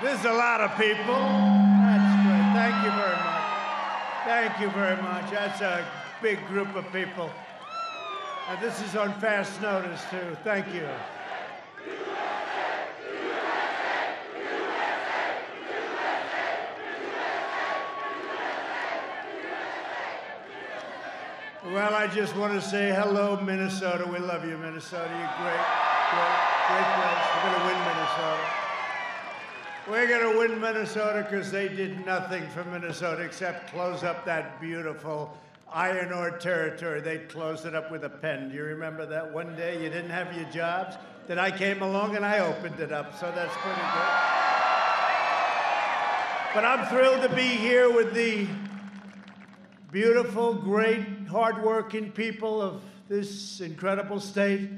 This is a lot of people. That's great. Thank you very much. Thank you very much. That's a big group of people. And this is on fast notice, too. Thank you. Well, I just want to say hello, Minnesota. We love you, Minnesota. You're great, great place. We're going to win Minnesota. We're going to win Minnesota because they did nothing for Minnesota except close up that beautiful iron ore territory. They closed it up with a pen. Do you remember that? One day you didn't have your jobs. Then I came along and I opened it up. So that's pretty good. But I'm thrilled to be here with the beautiful, great, hardworking people of this incredible state.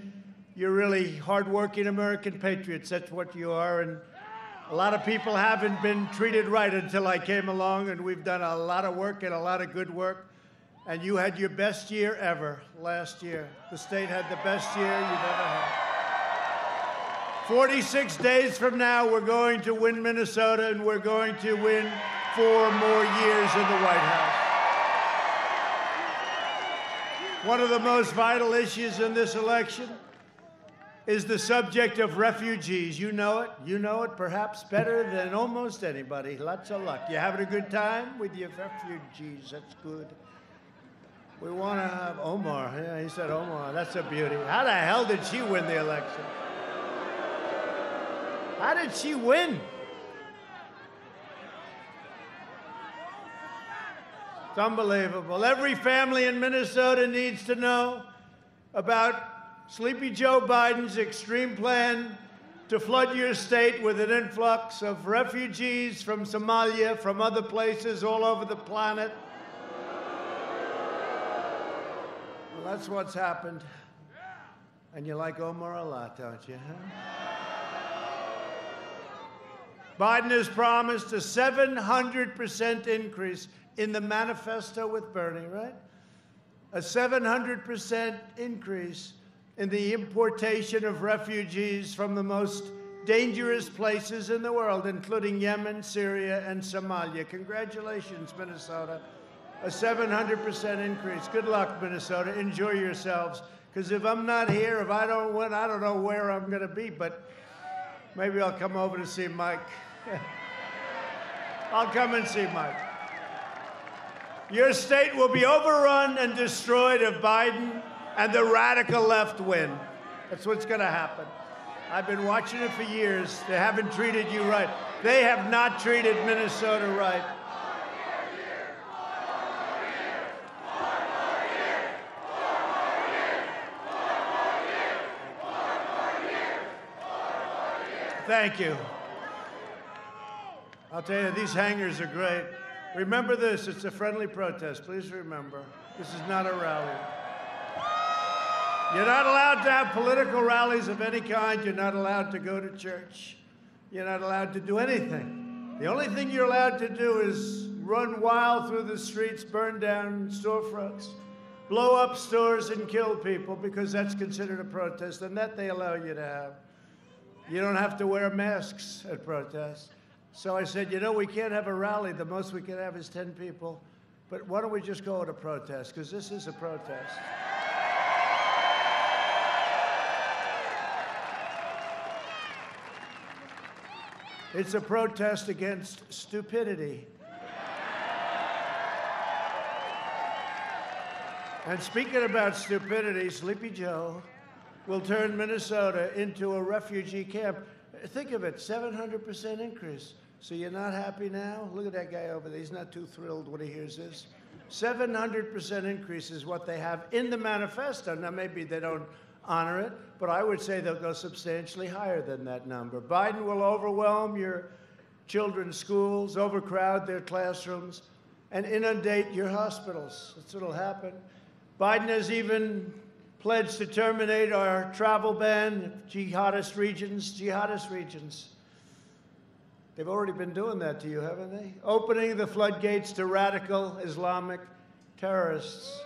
You're really hardworking American patriots. That's what you are. And a lot of people haven't been treated right until I came along, and we've done a lot of work and a lot of good work. And you had your best year ever last year. The state had the best year you've ever had. 46 days from now, we're going to win Minnesota, and we're going to win 4 more years in the White House. One of the most vital issues in this election is the subject of refugees. You know it. You know it perhaps better than almost anybody. Lots of luck. You having a good time with your refugees? That's good. We want to have Omar. Yeah, he said Omar. That's a beauty. How the hell did she win the election? How did she win? It's unbelievable. Every family in Minnesota needs to know about Sleepy Joe Biden's extreme plan to flood your state with an influx of refugees from Somalia, from other places all over the planet. Well, that's what's happened. And you like Omar a lot, don't you, huh? Biden has promised a 700% increase in the manifesto with Bernie, right? A 700% increase in the importation of refugees from the most dangerous places in the world, including Yemen, Syria, and Somalia. Congratulations, Minnesota. A 700% increase. Good luck, Minnesota. Enjoy yourselves. Because if I'm not here, if I don't win, I don't know where I'm going to be, but maybe I'll come over to see Mike. I'll come and see Mike. Your state will be overrun and destroyed if Biden and the radical left win. That's what's going to happen. I've been watching it for years. They haven't treated you right. They have not treated Minnesota right. Thank you. I'll tell you, these hangers are great. Remember this, it's a friendly protest. Please remember, this is not a rally. You're not allowed to have political rallies of any kind. You're not allowed to go to church. You're not allowed to do anything. The only thing you're allowed to do is run wild through the streets, burn down storefronts, blow up stores, and kill people, because that's considered a protest, and that they allow you to have. You don't have to wear masks at protests. So I said, you know, we can't have a rally. The most we can have is 10 people. But why don't we just go to protest? Because this is a protest. It's a protest against stupidity. And speaking about stupidity, Sleepy Joe will turn Minnesota into a refugee camp. Think of it, 700% increase. So you're not happy now? Look at that guy over there. He's not too thrilled when he hears this. 700% increase is what they have in the manifesto. Now, maybe they don't honor it, but I would say they'll go substantially higher than that number. Biden will overwhelm your children's schools, overcrowd their classrooms, and inundate your hospitals. That's what'll happen. Biden has even pledged to terminate our travel ban, jihadist regions. They've already been doing that to you, haven't they? Opening the floodgates to radical Islamic terrorists.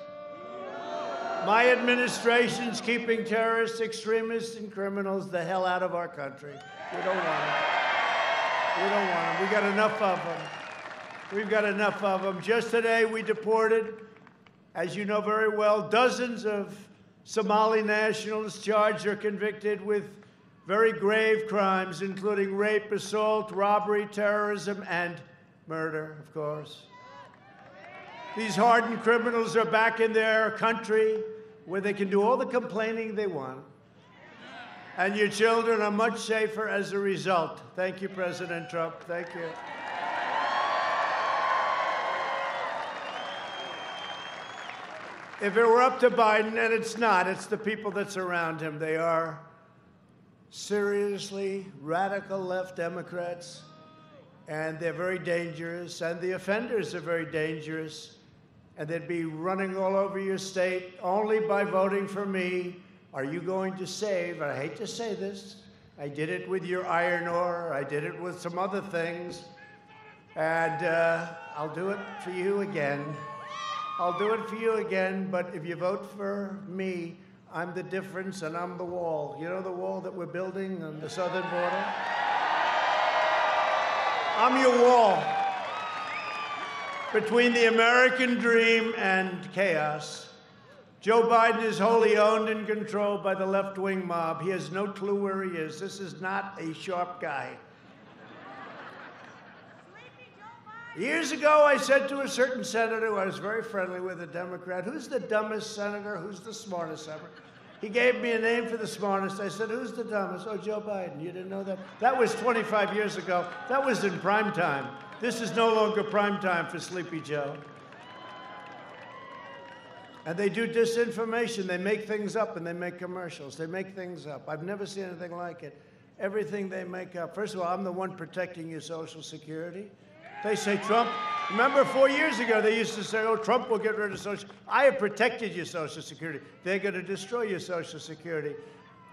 My administration's keeping terrorists, extremists, and criminals the hell out of our country. We don't want them. We don't want them. We got enough of them. We've got enough of them. Just today, we deported, as you know very well, dozens of Somali nationals charged or convicted with very grave crimes, including rape, assault, robbery, terrorism, and murder, of course. These hardened criminals are back in their country where they can do all the complaining they want. And your children are much safer as a result. Thank you, President Trump. Thank you. If it were up to Biden, and it's not, it's the people that surround him. They are seriously radical left Democrats, and they're very dangerous, and the offenders are very dangerous, and they'd be running all over your state only by voting for me. Are you going to save, and I hate to say this, I did it with your iron ore, I did it with some other things, and I'll do it for you again. I'll do it for you again, but if you vote for me, I'm the difference and I'm the wall. You know the wall that we're building on the southern border? I'm your wall between the American dream and chaos. Joe Biden is wholly owned and controlled by the left-wing mob. He has no clue where he is. This is not a sharp guy. Years ago, I said to a certain senator who I was very friendly with, a Democrat, who's the dumbest senator? Who's the smartest senator? He gave me a name for the smartest. I said, who's the dumbest? Oh, Joe Biden. You didn't know that? That was 25 years ago. That was in prime time. This is no longer prime time for Sleepy Joe. And they do disinformation. They make things up and they make commercials. They make things up. I've never seen anything like it. Everything they make up. First of all, I'm the one protecting your Social Security. They say Trump. Remember 4 years ago, they used to say, oh, Trump will get rid of Social. I have protected your Social Security. They're going to destroy your Social Security.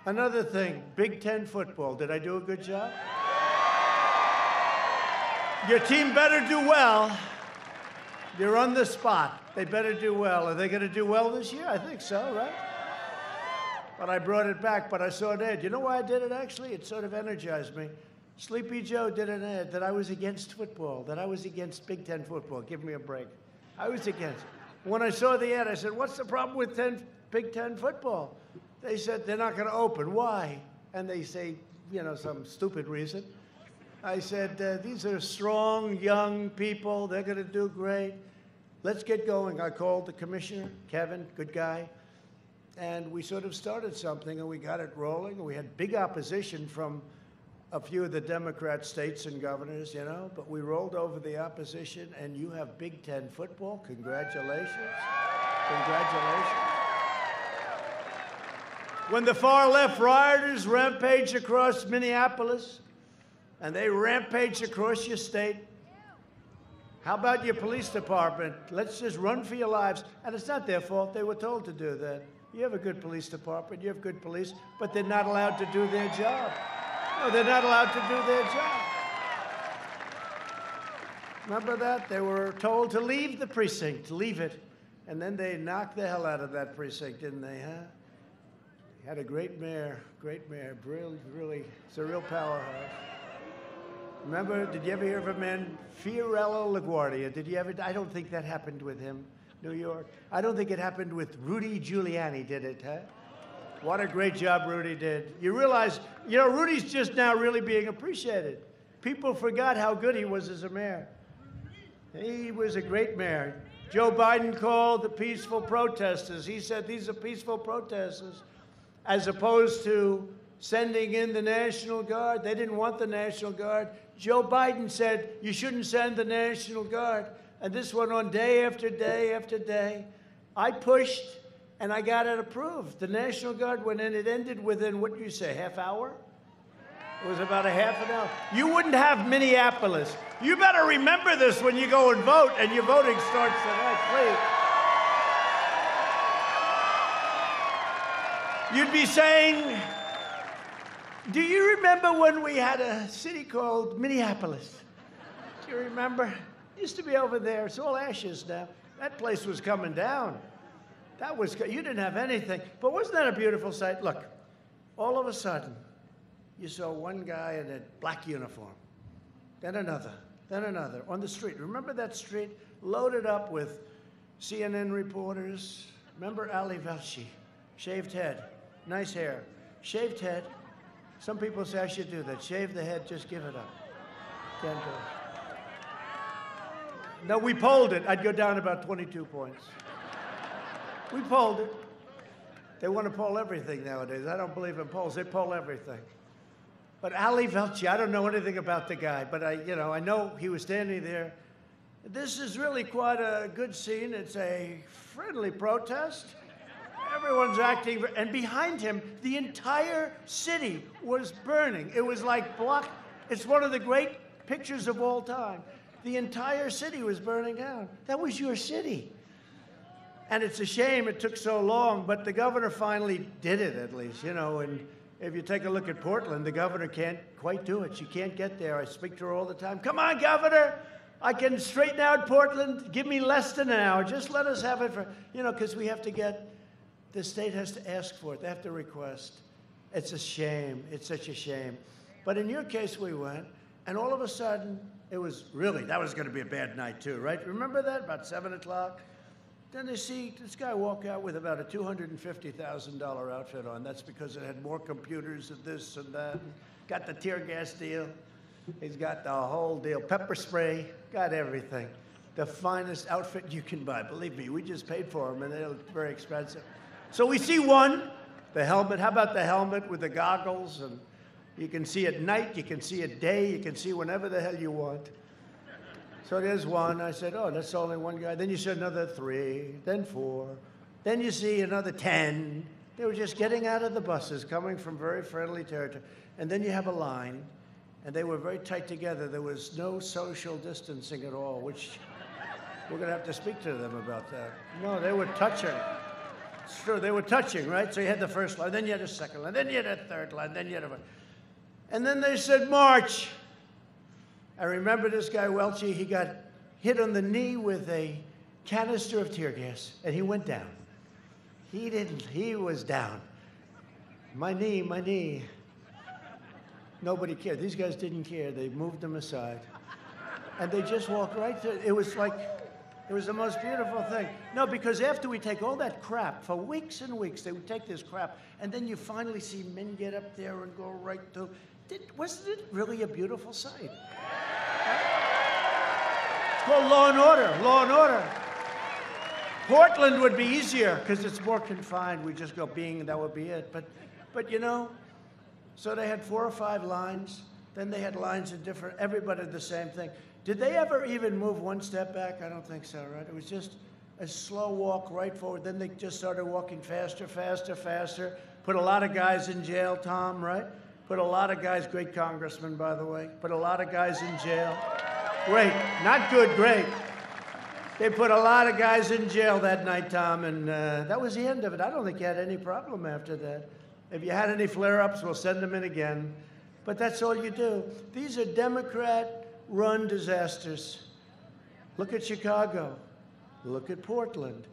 Another thing, Big Ten football. Did I do a good job? Your team better do well. You're on the spot. They better do well. Are they going to do well this year? I think so, right? But I brought it back, but I saw an ad. You know why I did it, actually? It sort of energized me. Sleepy Joe did an ad that I was against football, that I was against Big Ten football. Give me a break. I was against. When I saw the ad, I said, what's the problem with Big Ten football? They said, they're not going to open. Why? And they say, you know, some stupid reason. I said, these are strong, young people. They're going to do great. Let's get going. I called the commissioner, Kevin, good guy. And we sort of started something, and we got it rolling. And we had big opposition from a few of the Democrat states and governors, you know, but we rolled over the opposition, and you have Big Ten football. Congratulations. Congratulations. When the far-left rioters rampaged across Minneapolis, and they rampaged across your state, how about your police department? Let's just run for your lives. And it's not their fault. They were told to do that. You have a good police department. You have good police, but they're not allowed to do their job. No, they're not allowed to do their job. Remember that? They were told to leave the precinct, leave it. And then they knocked the hell out of that precinct, didn't they, huh? Had a great mayor, really, it's a real powerhouse. Remember, did you ever hear of a man, Fiorello LaGuardia? Did you ever? I don't think that happened with him, New York. I don't think it happened with Rudy Giuliani, did it, huh? What a great job Rudy did. You realize, you know, Rudy's just now really being appreciated. People forgot how good he was as a mayor. He was a great mayor. Joe Biden called the peaceful protesters. He said these are peaceful protesters, as opposed to sending in the National Guard. They didn't want the National Guard. Joe Biden said, you shouldn't send the National Guard. And this went on day after day after day. I pushed, and I got it approved. The National Guard went in. It ended within, what do you say, half hour? It was about a half an hour. You wouldn't have Minneapolis. You better remember this when you go and vote, and your voting starts tonight, please. You'd be saying, do you remember when we had a city called Minneapolis? Do you remember? It used to be over there. It's all ashes now. That place was coming down. That was, you didn't have anything. But wasn't that a beautiful sight? Look, all of a sudden, you saw one guy in a black uniform. then another, on the street. Remember that street? Loaded up with CNN reporters. Remember Ali Velshi? Shaved head, nice hair, shaved head. Some people say I should do that. Shave the head, just give it up. Can't do it. No, we polled it. I'd go down about 22 points. We polled it. They want to poll everything nowadays. I don't believe in polls. They poll everything. But Ali Velshi, I don't know anything about the guy, but I know he was standing there. This is really quite a good scene. It's a friendly protest. Everyone's acting, and behind him, the entire city was burning. It was like it's one of the great pictures of all time. The entire city was burning down. That was your city. And it's a shame it took so long, but the governor finally did it, at least, and if you take a look at Portland, the governor can't quite do it. She can't get there. I speak to her all the time. Come on, governor. I can straighten out Portland. Give me less than an hour. Just let us have it for, because we have to the state has to ask for it. They have to request. It's a shame. It's such a shame. But in your case, we went, and all of a sudden, that was going to be a bad night too, right? Remember that? About 7 o'clock? Then they see this guy walk out with about a $250,000 outfit on. That's because it had more computers and this and that. Got the tear gas deal. He's got the whole deal. Pepper spray, got everything. The finest outfit you can buy. Believe me, we just paid for them, and they're very expensive. So we see one, the helmet. How about the helmet with the goggles? And you can see at night, you can see at day, you can see whenever the hell you want. So there's one. I said, oh, that's only one guy. Then you see another 3, then 4. Then you see another 10. They were just getting out of the buses, coming from very friendly territory. And then you have a line, and they were very tight together. There was no social distancing at all, which we're going to have to speak to them about that. No, they were touching. It's true, they were touching, right? So you had the first line, then you had a second line, then you had a third line, then you had and then they said, march. I remember this guy, Welchie, he got hit on the knee with a canister of tear gas, and he went down. He was down. My knee. Nobody cared. These guys didn't care. They moved them aside. And they just walked right through. It was the most beautiful thing. No, because after we take all that crap, for weeks and weeks, they would take this crap, and then you finally see men get up there and go right through. Wasn't it really a beautiful sight? It's called law and order. Portland would be easier because it's more confined. We just go that would be it. But so they had 4 or 5 lines. Then they had lines of everybody did the same thing. Did they ever even move one step back? I don't think so, right? It was just a slow walk right forward. Then they just started walking faster. Put a lot of guys in jail, Tom, right? Put a lot of guys, great congressman, by the way. Put a lot of guys in jail. Great, not good, great. They put a lot of guys in jail that night, Tom, and that was the end of it. I don't think you had any problem after that. If you had any flare-ups, we'll send them in again. But that's all you do. These are Democrat-run disasters. Look at Chicago. Look at Portland.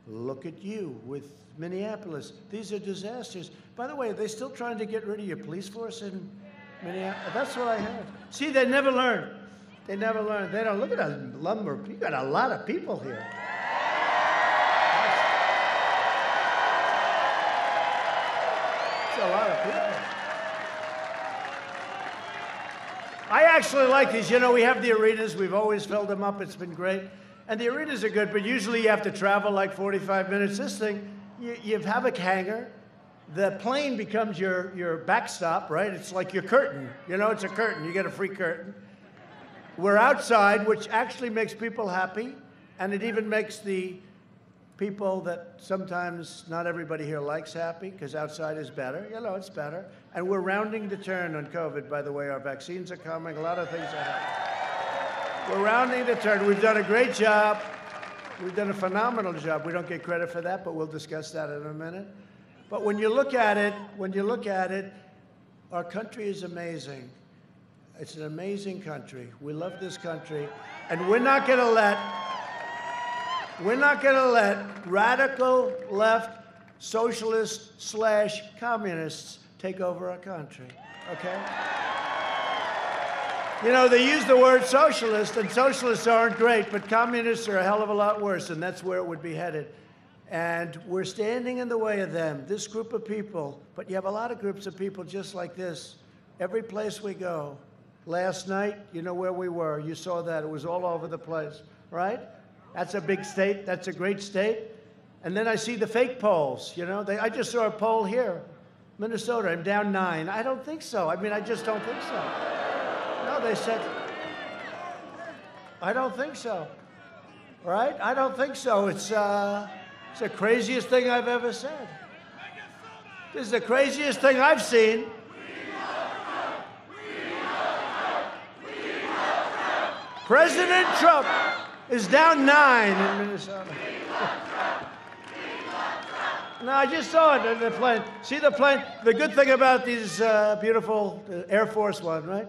Look at you with Minneapolis. These are disasters. By the way, are they still trying to get rid of your police force in Minneapolis? That's what I heard. See, they never learn. They never learn. They don't. Look at that lumber. You got a lot of people here. It's a lot of people. I actually like these. We have the arenas. We've always filled them up. It's been great. And the arenas are good, but usually you have to travel like 45 minutes. This thing, you have a hangar. The plane becomes your backstop, right? It's like your curtain. It's a curtain. You get a free curtain. We're outside, which actually makes people happy, and it even makes the people that sometimes not everybody here likes happy, because outside is better. It's better. And we're rounding the turn on COVID, by the way. Our vaccines are coming. A lot of things are happening. We're rounding the turn. We've done a great job. We've done a phenomenal job. We don't get credit for that, but we'll discuss that in a minute. But when you look at it, our country is amazing. It's an amazing country. We love this country, and we're not going to let radical left socialists / communists take over our country. Okay? You know, they use the word socialist, and socialists aren't great, but communists are a hell of a lot worse, and that's where it would be headed. And we're standing in the way of them, this group of people. But you have a lot of groups of people just like this, every place we go. Last night, you know where we were. You saw that. It was all over the place, right? That's a big state. That's a great state. And then I see the fake polls, you know. I just saw a poll here, Minnesota. I'm down 9. I don't think so. I mean, I just don't think so. No, they said, I don't think so, right? I don't think so. It's the craziest thing I've ever said. This is the craziest thing I've seen. President Trump is down 9 in Minnesota. No, I just saw it in the plane. See the plane? The good thing about these beautiful Air Force One, right?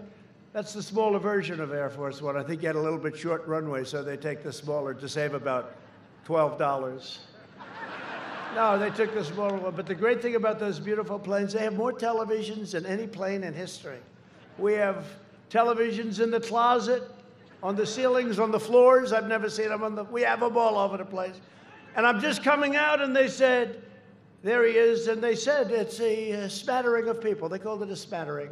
That's the smaller version of Air Force One. I think you had a little bit short runway, so they take the smaller to save about $12. No, they took the smaller one. But the great thing about those beautiful planes, they have more televisions than any plane in history. We have televisions in the closet, on the ceilings, on the floors. I've never seen them we have them all over the place. And I'm just coming out, and they said, there he is, and they said it's a smattering of people. They called it a smattering.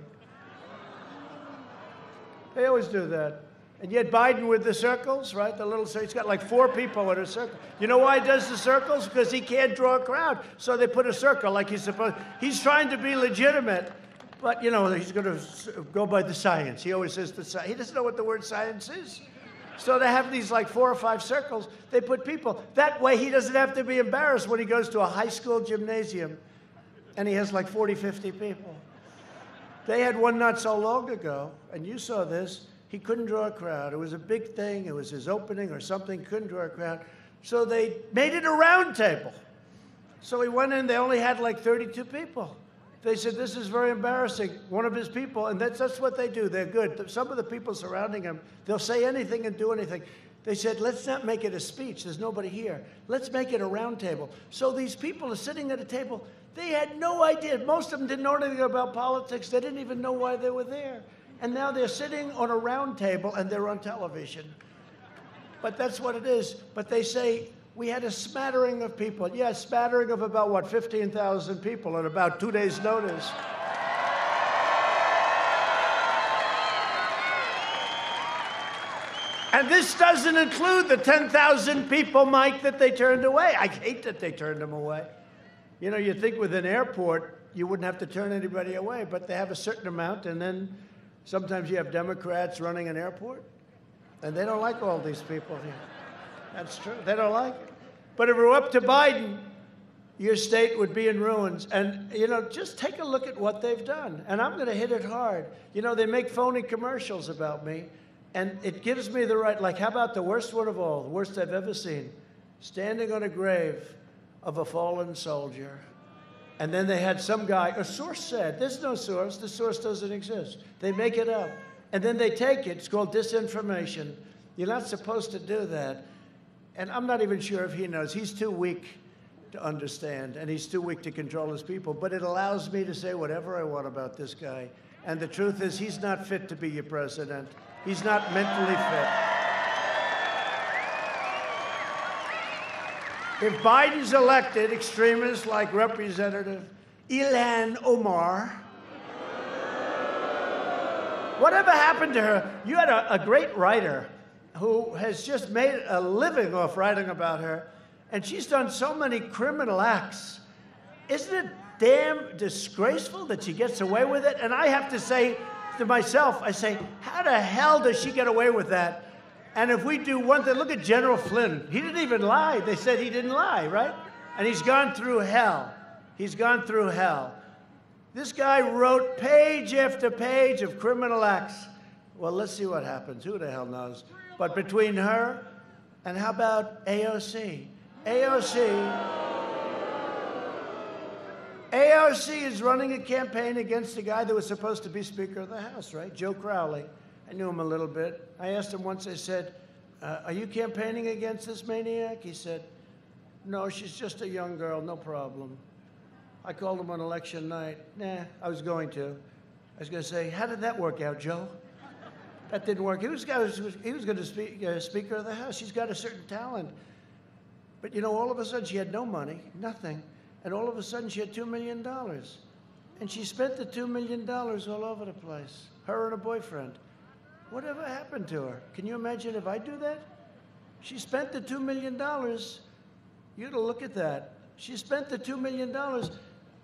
They always do that. And yet Biden with the circles, right? The little circle, he's got like 4 people in a circle. You know why he does the circles? Because he can't draw a crowd. So they put a circle like he's supposed. He's trying to be legitimate, but you know, he's going to go by the science. He always says the science. He doesn't know what the word science is. So they have these like 4 or 5 circles. They put people. That way he doesn't have to be embarrassed when he goes to a high school gymnasium and he has like 40, 50 people. They had one not so long ago, and you saw this. He couldn't draw a crowd. It was a big thing. It was his opening or something. Couldn't draw a crowd. So they made it a round table. So he went in. They only had like 32 people. They said, this is very embarrassing. One of his people, and that's what they do. They're good. Some of the people surrounding him, they'll say anything and do anything. They said, let's not make it a speech. There's nobody here. Let's make it a round table. So these people are sitting at a table. They had no idea. Most of them didn't know anything about politics. They didn't even know why they were there. And now they're sitting on a round table, and they're on television. But that's what it is. But they say, we had a smattering of people. Yeah, a smattering of about, what, 15,000 people at about 2 days' notice. And this doesn't include the 10,000 people, Mike, that they turned away. I hate that they turned them away. You know, you'd think with an airport, you wouldn't have to turn anybody away, but they have a certain amount, and then sometimes you have Democrats running an airport, and they don't like all these people here. That's true. They don't like it. But if it were up to Biden, your state would be in ruins. And, you know, just take a look at what they've done. And I'm going to hit it hard. You know, they make phony commercials about me, and it gives me the right, like, how about the worst one of all, the worst I've ever seen, standing on a grave of a fallen soldier. And then they had some guy, a source said, there's no source, the source doesn't exist. They make it up. And then they take it, it's called disinformation. You're not supposed to do that. And I'm not even sure if he knows. He's too weak to understand, and he's too weak to control his people. But it allows me to say whatever I want about this guy. And the truth is, he's not fit to be your president. He's not mentally fit. If Biden's elected, extremists like Representative Ilhan Omar, whatever happened to her? You had a great writer who has just made a living off writing about her, and she's done so many criminal acts. Isn't it damn disgraceful that she gets away with it? And I have to say to myself, I say, how the hell does she get away with that? And if we do one thing, look at General Flynn. He didn't even lie. They said he didn't lie, right? And he's gone through hell. He's gone through hell. This guy wrote page after page of criminal acts. Well, let's see what happens. Who the hell knows? But between her and how about AOC? AOC is running a campaign against the guy that was supposed to be Speaker of the House, right? Joe Crowley. I knew him a little bit. I asked him once, I said, are you campaigning against this maniac? He said, no, she's just a young girl, no problem. I called him on election night. Nah, I was going to say, how did that work out, Joe? That didn't work. He was going to be Speaker of the House. She's got a certain talent. But, you know, all of a sudden she had no money, nothing. And all of a sudden she had $2 million. And she spent the $2 million all over the place, her and her boyfriend. Whatever happened to her? Can you imagine if I do that? She spent the $2 million. You got to look at that. She spent the $2 million.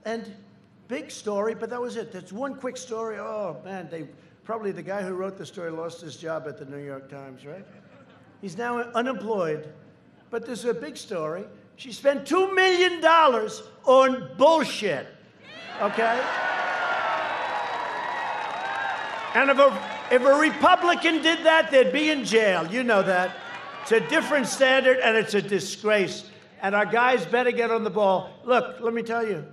And big story, but that was it. That's one quick story. Oh, man, probably the guy who wrote the story lost his job at the New York Times, right? He's now unemployed. But there's a big story. She spent $2 million on bullshit, okay? And if a Republican did that, they'd be in jail. You know that. It's a different standard, and it's a disgrace. And our guys better get on the ball. Look, let me tell you.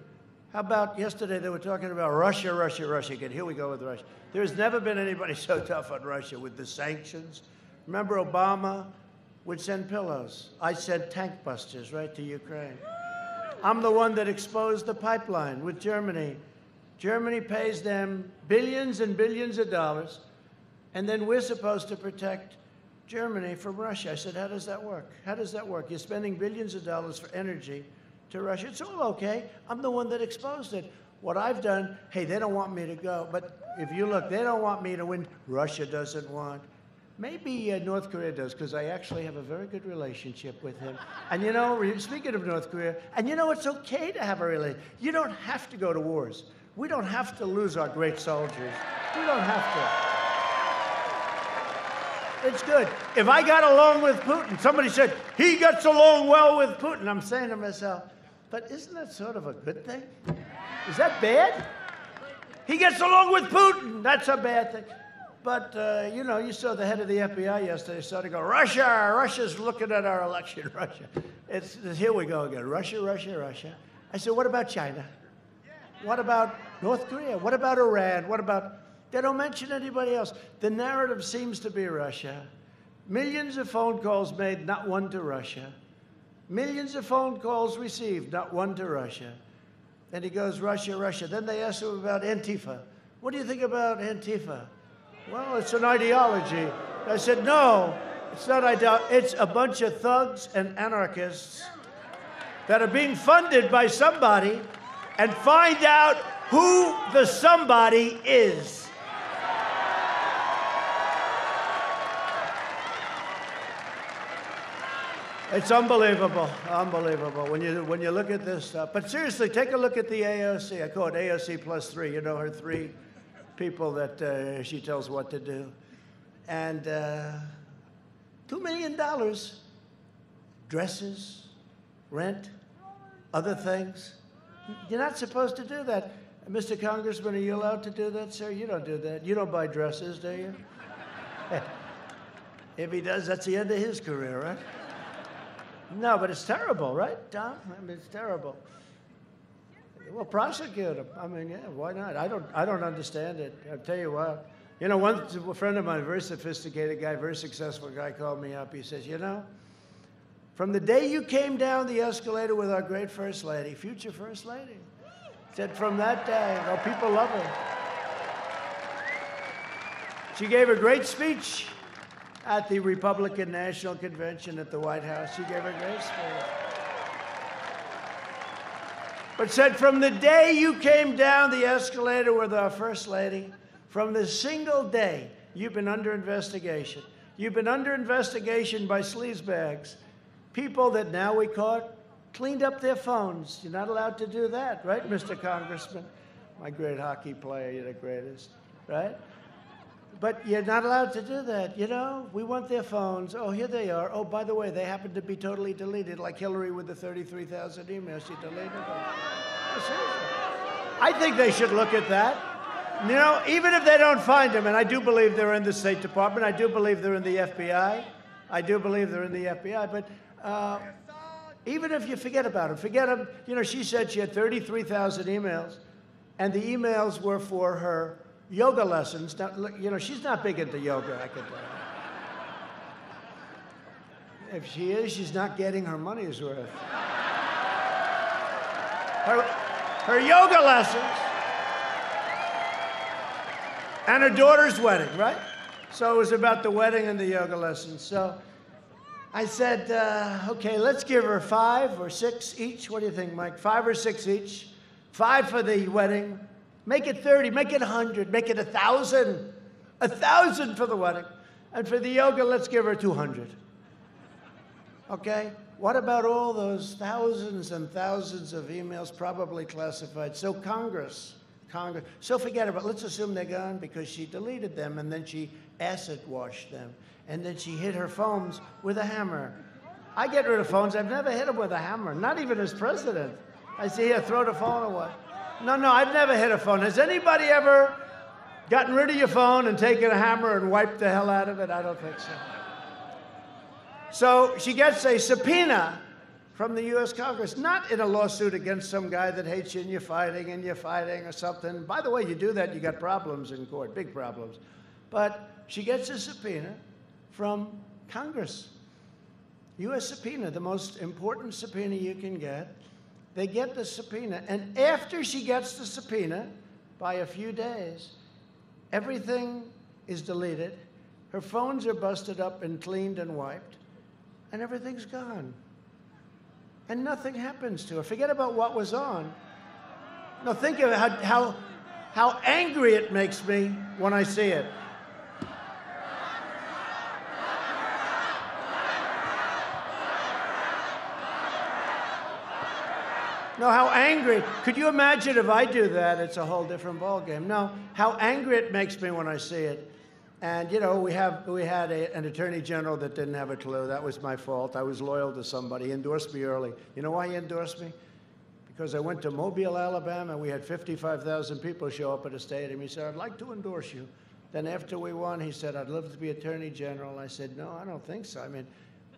How about yesterday they were talking about Russia, Russia, Russia again. Here we go with Russia. There's never been anybody so tough on Russia with the sanctions. Remember Obama would send pillows. I sent tank busters right to Ukraine. I'm the one that exposed the pipeline with Germany. Germany pays them billions and billions of dollars, and then we're supposed to protect Germany from Russia. I said, how does that work? How does that work? You're spending billions of dollars for energy to Russia. It's all okay. I'm the one that exposed it. What I've done, hey, they don't want me to go. But if you look, they don't want me to win. Russia doesn't want. Maybe North Korea does, because I actually have a very good relationship with him. And you know, speaking of North Korea, and you know, it's okay to have a relationship. You don't have to go to wars. We don't have to lose our great soldiers. We don't have to. It's good. If I got along with Putin, somebody said, he gets along well with Putin. I'm saying to myself, but isn't that sort of a good thing? Is that bad? He gets along with Putin. That's a bad thing. But, you know, you saw the head of the FBI yesterday started to go, Russia, Russia's looking at our election, Russia. It's here we go again, Russia, Russia, Russia. I said, what about China? What about North Korea? What about Iran? What about, they don't mention anybody else. The narrative seems to be Russia. Millions of phone calls made, not one to Russia. Millions of phone calls received, not one to Russia. And he goes, Russia, Russia. Then they asked him about Antifa. What do you think about Antifa? Well, it's an ideology. I said, no, it's not ideology. It's a bunch of thugs and anarchists that are being funded by somebody, and find out who the somebody is. It's unbelievable, unbelievable when you look at this stuff. But seriously, take a look at the AOC. I call it AOC plus 3. You know, her 3 people that she tells what to do. And $2 million, dresses, rent, other things. You're not supposed to do that. Mr. Congressman, are you allowed to do that, sir? You don't do that. You don't buy dresses, do you? If he does, that's the end of his career, right? No, but it's terrible, right, Tom? I mean, it's terrible. Well, prosecute him. I mean, yeah, why not? I don't understand it. I'll tell you what. You know, a friend of mine, a very sophisticated guy, very successful guy, called me up. He says, you know, from the day you came down the escalator with our great First Lady, future First Lady, said from that day, well, people love her. She gave a great speech at the Republican National Convention at the White House. She gave a great speech. But said from the day you came down the escalator with our First Lady, from the single day, you've been under investigation. You've been under investigation by sleazebags. People that now we caught cleaned up their phones. You're not allowed to do that, right, Mr. Congressman? My great hockey player, you're the greatest, right? But you're not allowed to do that, you know? We want their phones. Oh, here they are. Oh, by the way, they happen to be totally deleted, like Hillary with the 33,000 emails. She deleted them. I think they should look at that. You know, even if they don't find them, and I do believe they're in the State Department, I do believe they're in the FBI, but even if you forget about them, you know, she said she had 33,000 emails, and the emails were for her yoga lessons. Now, you know, she's not big into yoga, I can tell you. If she is, she's not getting her money's worth. Her yoga lessons and her daughter's wedding, right? So it was about the wedding and the yoga lessons. So I said, okay, let's give her 5 or 6 each. What do you think, Mike? 5 or 6 each. 5 for the wedding. Make it 30, make it 100, make it 1,000. 1,000 for the wedding. And for the yoga, let's give her 200. Okay? What about all those thousands and thousands of emails, probably classified? So Congress. So forget about it. Let's assume they're gone because she deleted them and then she acid washed them. And then she hit her phones with a hammer. I get rid of phones. I've never hit them with a hammer, not even as president. I say, here, throw the phone away. No, I've never hit a phone. Has anybody ever gotten rid of your phone and taken a hammer and wiped the hell out of it? I don't think so. So she gets a subpoena from the U.S. Congress, not in a lawsuit against some guy that hates you and you're fighting or something. By the way, you do that, you got problems in court, big problems. But she gets a subpoena from Congress. U.S. subpoena, the most important subpoena you can get. They get the subpoena, and after she gets the subpoena, by a few days, everything is deleted. Her phones are busted up and cleaned and wiped, and everything's gone. And nothing happens to her. Forget about what was on. Now think of how angry it makes me when I see it. No, how angry. Could you imagine if I do that? It's a whole different ballgame. No, how angry it makes me when I see it. And, you know, we had an attorney general that didn't have a clue. That was my fault. I was loyal to somebody. He endorsed me early. You know why he endorsed me? Because I went to Mobile, Alabama. We had 55,000 people show up at a stadium. He said, I'd like to endorse you. Then after we won, he said, I'd love to be attorney general. I said, no, I don't think so. I mean,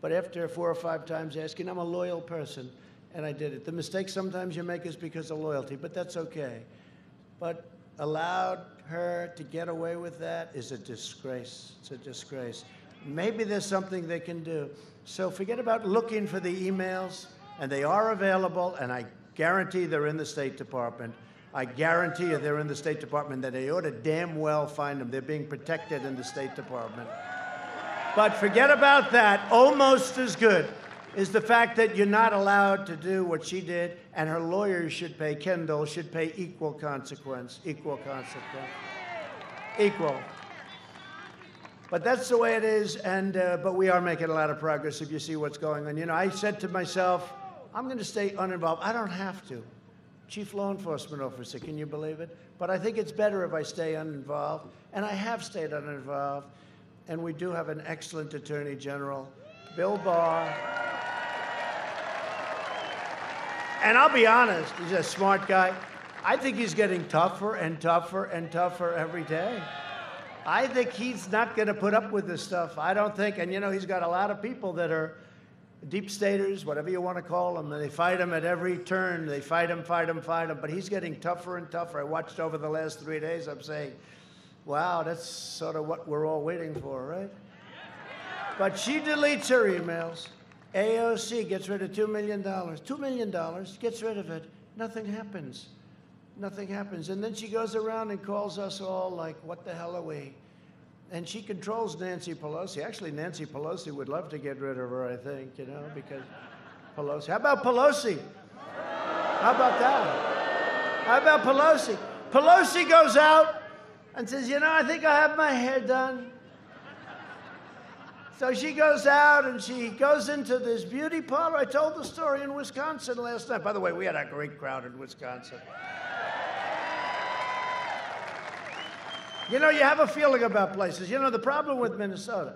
but after 4 or 5 times asking, I'm a loyal person. And I did it. The mistake sometimes you make is because of loyalty, but that's okay. But allowed her to get away with that is a disgrace. It's a disgrace. Maybe there's something they can do. So forget about looking for the emails, and they are available, and I guarantee they're in the State Department. I guarantee you they're in the State Department, that they ought to damn well find them. They're being protected in the State Department. But forget about that. Almost as good is the fact that you're not allowed to do what she did, and her lawyers should pay, Kendall should pay equal consequence. Equal consequence. Equal. But that's the way it is, and but we are making a lot of progress if you see what's going on. You know, I said to myself, I'm going to stay uninvolved. I don't have to. Chief law enforcement officer, can you believe it? But I think it's better if I stay uninvolved, and I have stayed uninvolved, and we do have an excellent attorney general, Bill Barr. And I'll be honest, he's a smart guy. I think he's getting tougher and tougher and tougher every day. I think he's not going to put up with this stuff. I don't think, and you know, he's got a lot of people that are deep staters, whatever you want to call them, and they fight him at every turn. They fight him, but he's getting tougher and tougher. I watched over the last 3 days. I'm saying, wow, that's sort of what we're all waiting for, right? But she deletes her emails. AOC gets rid of $2 million. $2 million, gets rid of it. Nothing happens. Nothing happens. And then she goes around and calls us all like, what the hell are we? And she controls Nancy Pelosi. Actually, Nancy Pelosi would love to get rid of her, I think, you know, because Pelosi. How about Pelosi? How about that? How about Pelosi? Pelosi goes out and says, you know, I think I have my hair done. So she goes out and she goes into this beauty parlor. I told the story in Wisconsin last night. By the way, we had a great crowd in Wisconsin. You know, you have a feeling about places. You know, the problem with Minnesota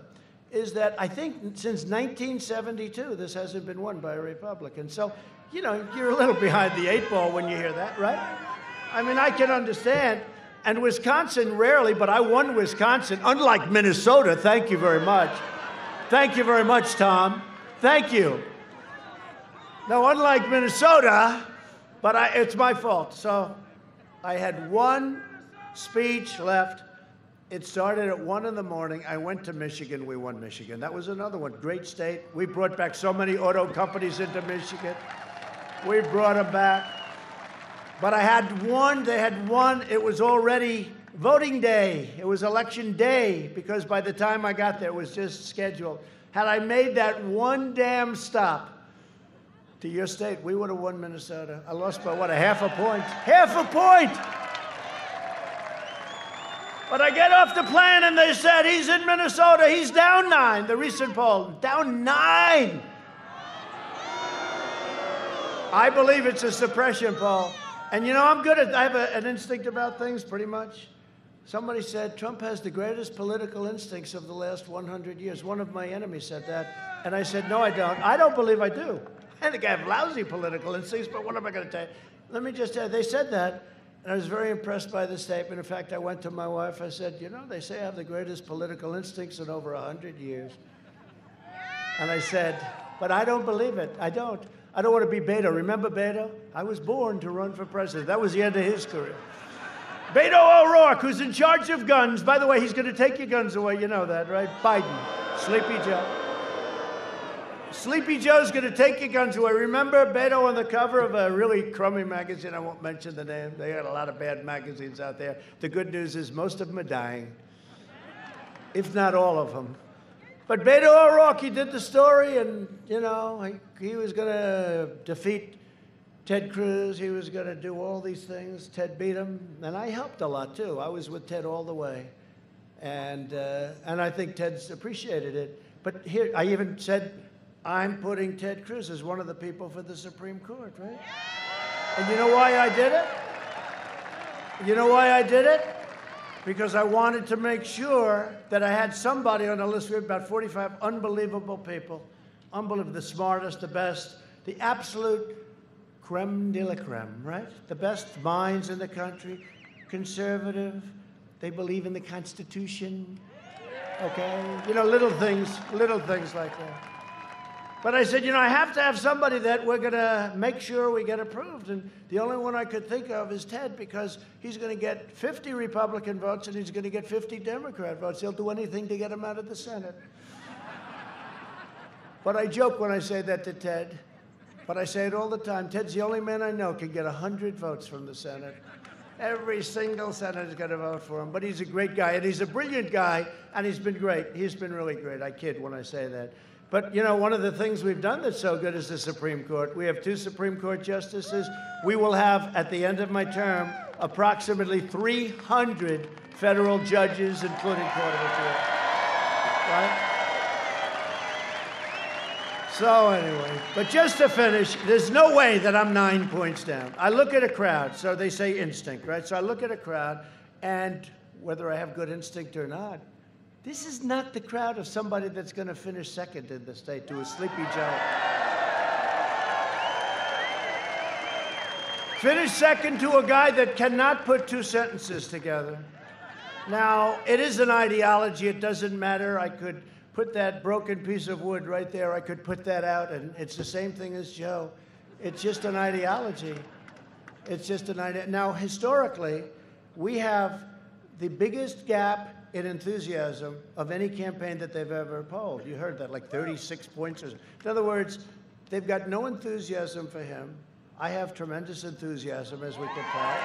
is that I think since 1972, this hasn't been won by a Republican. So, you know, you're a little behind the 8 ball when you hear that, right? I mean, I can understand. And Wisconsin rarely, but I won Wisconsin, unlike Minnesota. Thank you very much. Thank you very much, Tom. Thank you. Now, unlike Minnesota, but it's my fault. So I had one speech left. It started at 1 in the morning. I went to Michigan. We won Michigan. That was another one. Great state. We brought back so many auto companies into Michigan. We brought them back. But I had one. They had one. It was already voting day. It was election day because by the time I got there, it was just scheduled. Had I made that one damn stop to your state, we would have won Minnesota. I lost by, what, a half a point? Half a point! But I get off the plane and they said, he's in Minnesota, he's down 9, the recent poll, down 9. I believe it's a suppression poll. And you know, I have an instinct about things, pretty much. Somebody said, Trump has the greatest political instincts of the last 100 years. One of my enemies said that. And I said, no, I don't. I don't believe I do. I think I have lousy political instincts, but what am I going to tell you? Let me just tell you, they said that, and I was very impressed by the statement. In fact, I went to my wife, I said, you know, they say I have the greatest political instincts in over 100 years. And I said, but I don't believe it. I don't. I don't want to be Beto. Remember Beto? I was born to run for president. That was the end of his career. Beto O'Rourke, who's in charge of guns. By the way, he's going to take your guns away. You know that, right? Biden. Sleepy Joe. Sleepy Joe's going to take your guns away. Remember Beto on the cover of a really crummy magazine? I won't mention the name. They got a lot of bad magazines out there. The good news is most of them are dying, if not all of them. But Beto O'Rourke, he did the story, and, you know, he was going to defeat Ted Cruz. He was going to do all these things. Ted beat him, and I helped a lot, too. I was with Ted all the way, and I think Ted's appreciated it. But here, I even said, I'm putting Ted Cruz as one of the people for the Supreme Court, right? And you know why I did it? You know why I did it? Because I wanted to make sure that I had somebody on the list. We have about 45 unbelievable people. Unbelievable, the smartest, the best, the absolute creme de la creme, right? The best minds in the country, conservative, they believe in the Constitution, okay? You know, little things like that. But I said, you know, I have to have somebody that we're going to make sure we get approved. And the only one I could think of is Ted, because he's going to get 50 Republican votes and he's going to get 50 Democrat votes. He'll do anything to get him out of the Senate. But I joke when I say that to Ted, but I say it all the time. Ted's the only man I know can get 100 votes from the Senate. Every single senator's going to vote for him. But he's a great guy, and he's a brilliant guy, and he's been great. He's been really great. I kid when I say that. But, you know, one of the things we've done that's so good is the Supreme Court. We have 2 Supreme Court justices. We will have, at the end of my term, approximately 300 federal judges, including Court of Appeals. Right? So anyway, but just to finish, there's no way that I'm 9 points down. I look at a crowd, so they say instinct, right? So I look at a crowd, and whether I have good instinct or not, this is not the crowd of somebody that's going to finish second in the state to a Sleepy Joe. Finish second to a guy that cannot put 2 sentences together. Now, it is an ideology. It doesn't matter. I could put that broken piece of wood right there. I could put that out, and it's the same thing as Joe. It's just an ideology. It's just an idea. Now, historically, we have the biggest gap in enthusiasm of any campaign that they've ever polled. You heard that, like 36 points. In other words, they've got no enthusiasm for him. I have tremendous enthusiasm, as we can tell.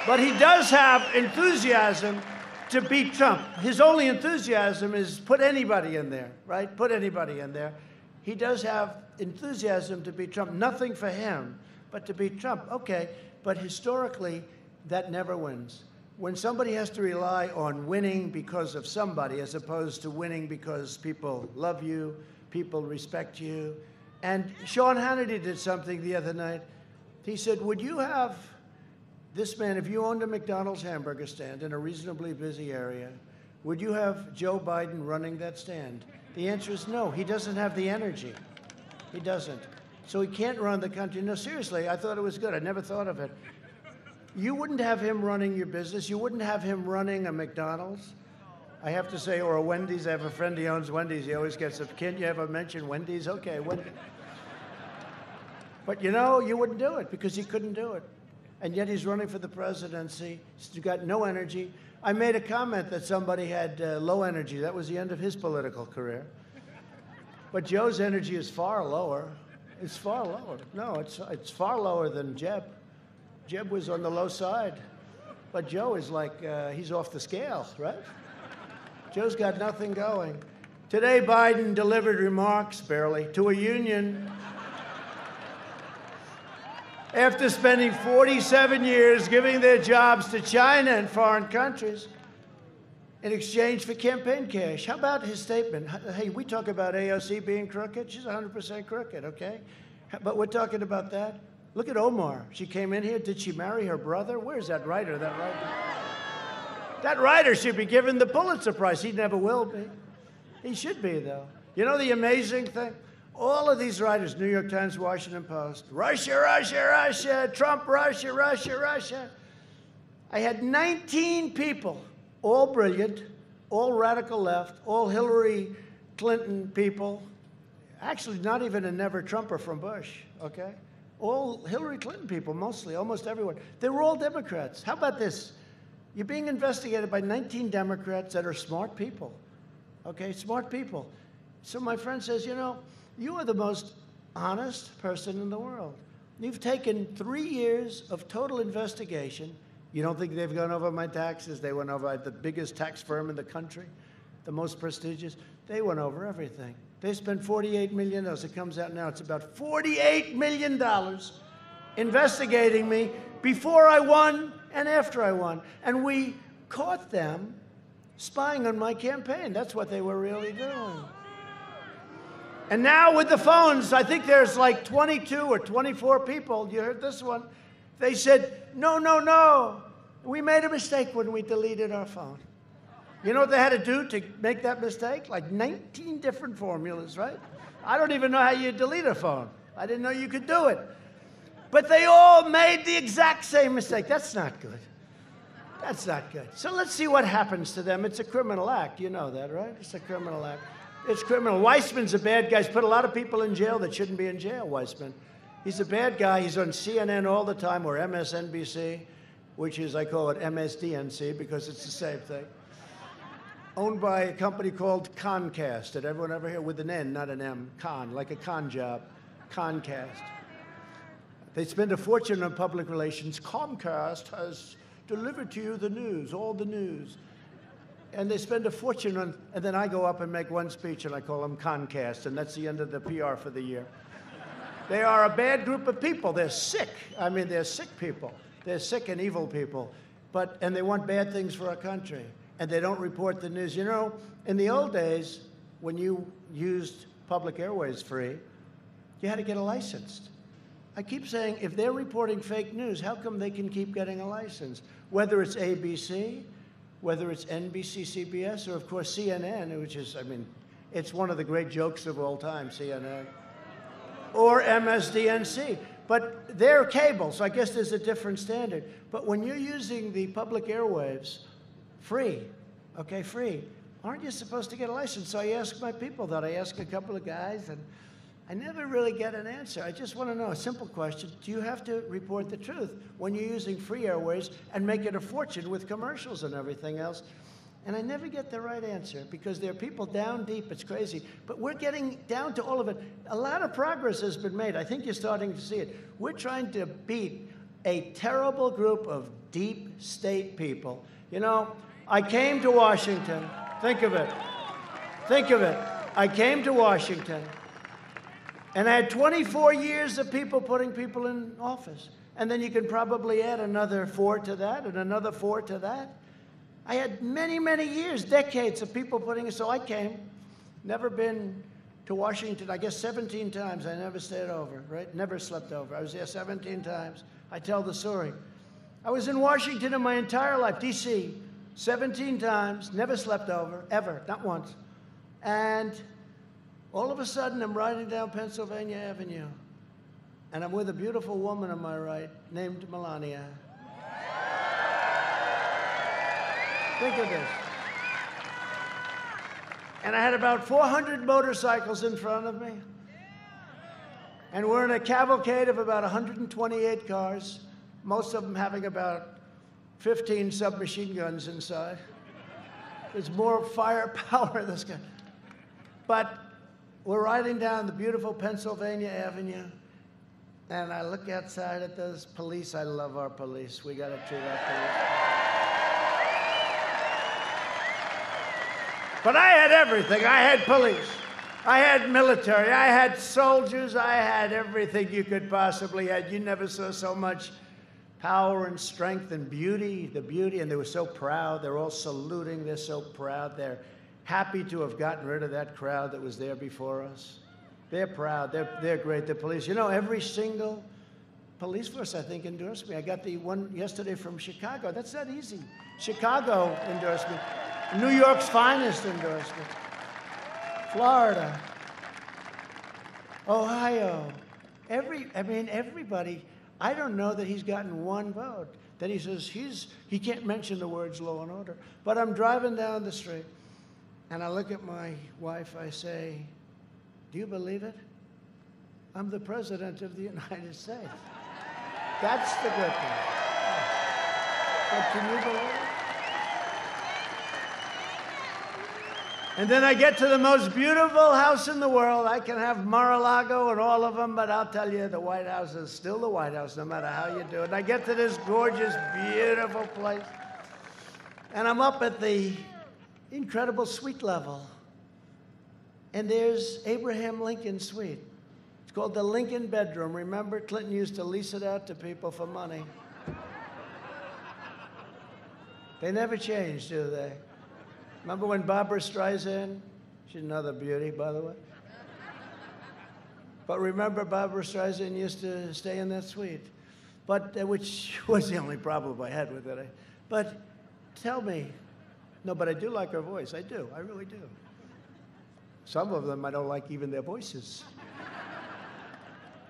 But he does have enthusiasm to beat Trump. His only enthusiasm is put anybody in there, right? Put anybody in there. He does have enthusiasm to beat Trump. Nothing for him, but to beat Trump. Okay, but historically, that never wins. When somebody has to rely on winning because of somebody as opposed to winning because people love you, people respect you. And Sean Hannity did something the other night. He said, would you have this man, if you owned a McDonald's hamburger stand in a reasonably busy area, would you have Joe Biden running that stand? The answer is no. He doesn't have the energy. He doesn't. So he can't run the country. No, seriously, I thought it was good. I never thought of it. You wouldn't have him running your business. You wouldn't have him running a McDonald's. I have to say, or a Wendy's. I have a friend, he owns Wendy's. He always gets up, can't you ever mention Wendy's? Okay, Wendy's. But, you know, you wouldn't do it because he couldn't do it. And yet he's running for the presidency. He's got no energy. I made a comment that somebody had low energy. That was the end of his political career. But Joe's energy is far lower. It's far lower. No, it's far lower than Jeb. Jeb was on the low side. But Joe is like, he's off the scale, right? Joe's got nothing going. Today, Biden delivered remarks, barely, to a union after spending 47 years giving their jobs to China and foreign countries in exchange for campaign cash. How about his statement? Hey, we talk about AOC being crooked. She's 100% crooked, okay? But we're talking about that. Look at Omar. She came in here. Did she marry her brother? Where's that writer? That writer should be given the Pulitzer Prize. He never will be. He should be, though. You know the amazing thing? All of these writers, New York Times, Washington Post, Russia, Russia, Russia, Trump, Russia, Russia, Russia. I had 19 people, all brilliant, all radical left, all Hillary Clinton people. Actually, not even a never Trumper from Bush, okay? All Hillary Clinton people, mostly, almost everyone. They were all Democrats. How about this? You're being investigated by 19 Democrats that are smart people, okay? Smart people. So my friend says, you know, you are the most honest person in the world. You've taken 3 years of total investigation. You don't think they've gone over my taxes? They went over the biggest tax firm in the country, the most prestigious. They went over everything. They spent $48 million. It comes out now. It's about $48 million investigating me before I won and after I won. And we caught them spying on my campaign. That's what they were really doing. And now with the phones, I think there's like 22 or 24 people. You heard this one? They said, no, no, no. We made a mistake when we deleted our phone. You know what they had to do to make that mistake? Like 19 different formulas, right? I don't even know how you delete a phone. I didn't know you could do it. But they all made the exact same mistake. That's not good. That's not good. So let's see what happens to them. It's a criminal act. You know that, right? It's a criminal act. It's criminal. Weissman's a bad guy. He's put a lot of people in jail that shouldn't be in jail, Weissman. He's a bad guy. He's on CNN all the time, or MSNBC, which is, I call it MSDNC because it's the same thing. Owned by a company called Concast. Did everyone ever hear? With an N, not an M. Con, like a con job. Concast. They spend a fortune on public relations. Comcast has delivered to you the news, all the news. And they spend a fortune on, and then I go up and make one speech, and I call them Concast, and that's the end of the PR for the year. They are a bad group of people. They're sick. I mean, they're sick people. They're sick and evil people. And they want bad things for our country. And they don't report the news. You know, in the old days, when you used public airways free, you had to get a license. I keep saying, if they're reporting fake news, how come they can keep getting a license? Whether it's ABC, whether it's NBC, CBS, or, of course, CNN, which is, I mean, it's one of the great jokes of all time, CNN, or MSDNC. But they're cable, so I guess there's a different standard. But when you're using the public airwaves free, okay, free, aren't you supposed to get a license? So I ask my people that. I ask a couple of guys, and I never really get an answer. I just want to know a simple question. Do you have to report the truth when you're using free airways and make it a fortune with commercials and everything else? And I never get the right answer because there are people down deep. It's crazy. But we're getting down to all of it. A lot of progress has been made. I think you're starting to see it. We're trying to beat a terrible group of deep state people. You know, I came to Washington. Think of it. Think of it. I came to Washington. And I had 24 years of people putting people in office. And then you can probably add another 4 to that and another 4 to that. I had many, many years, decades of people putting it. So I came, never been to Washington, I guess 17 times. I never stayed over, right? Never slept over. I was there 17 times. I tell the story. I was in Washington in my entire life, D.C., 17 times, never slept over, ever, not once. And all of a sudden, I'm riding down Pennsylvania Avenue, and I'm with a beautiful woman on my right named Melania. Think of this. And I had about 400 motorcycles in front of me, and we're in a cavalcade of about 128 cars, most of them having about 15 submachine guns inside. There's more firepower in this guy. But we're riding down the beautiful Pennsylvania Avenue, And I look outside at those police. I love our police. We got to treat our police. But I had everything. I had police. I had military. I had soldiers. I had everything you could possibly have. You never saw so much power and strength and beauty, the beauty, and they were so proud. They're all saluting. They're so proud. They're happy to have gotten rid of that crowd that was there before us. They're proud. They're great. The police. You know, every single police force, I think, endorsed me. I got the one yesterday from Chicago. That's not easy. Chicago endorsed me. New York's finest endorsed me. Florida. Ohio. Everybody. I don't know that he's gotten one vote. Then he says he can't mention the words law and order. But I'm driving down the street, and I look at my wife. I say, do you believe it? I'm the President of the United States. That's the good thing. But can you believe it? And then I get to the most beautiful house in the world. I can have Mar-a-Lago and all of them, but I'll tell you, the White House is still the White House, no matter how you do it. And I get to this gorgeous, beautiful place, and I'm up at the incredible suite level, and there's Abraham Lincoln's suite. It's called the Lincoln bedroom. Remember, Clinton used to lease it out to people for money. They never changed, do they? Remember when Barbra Streisand, she's another beauty, by the way. But remember, Barbra Streisand used to stay in that suite, which was the only problem I had with it. But tell me, no, but I do like her voice. I do. I really do. Some of them I don't like even their voices.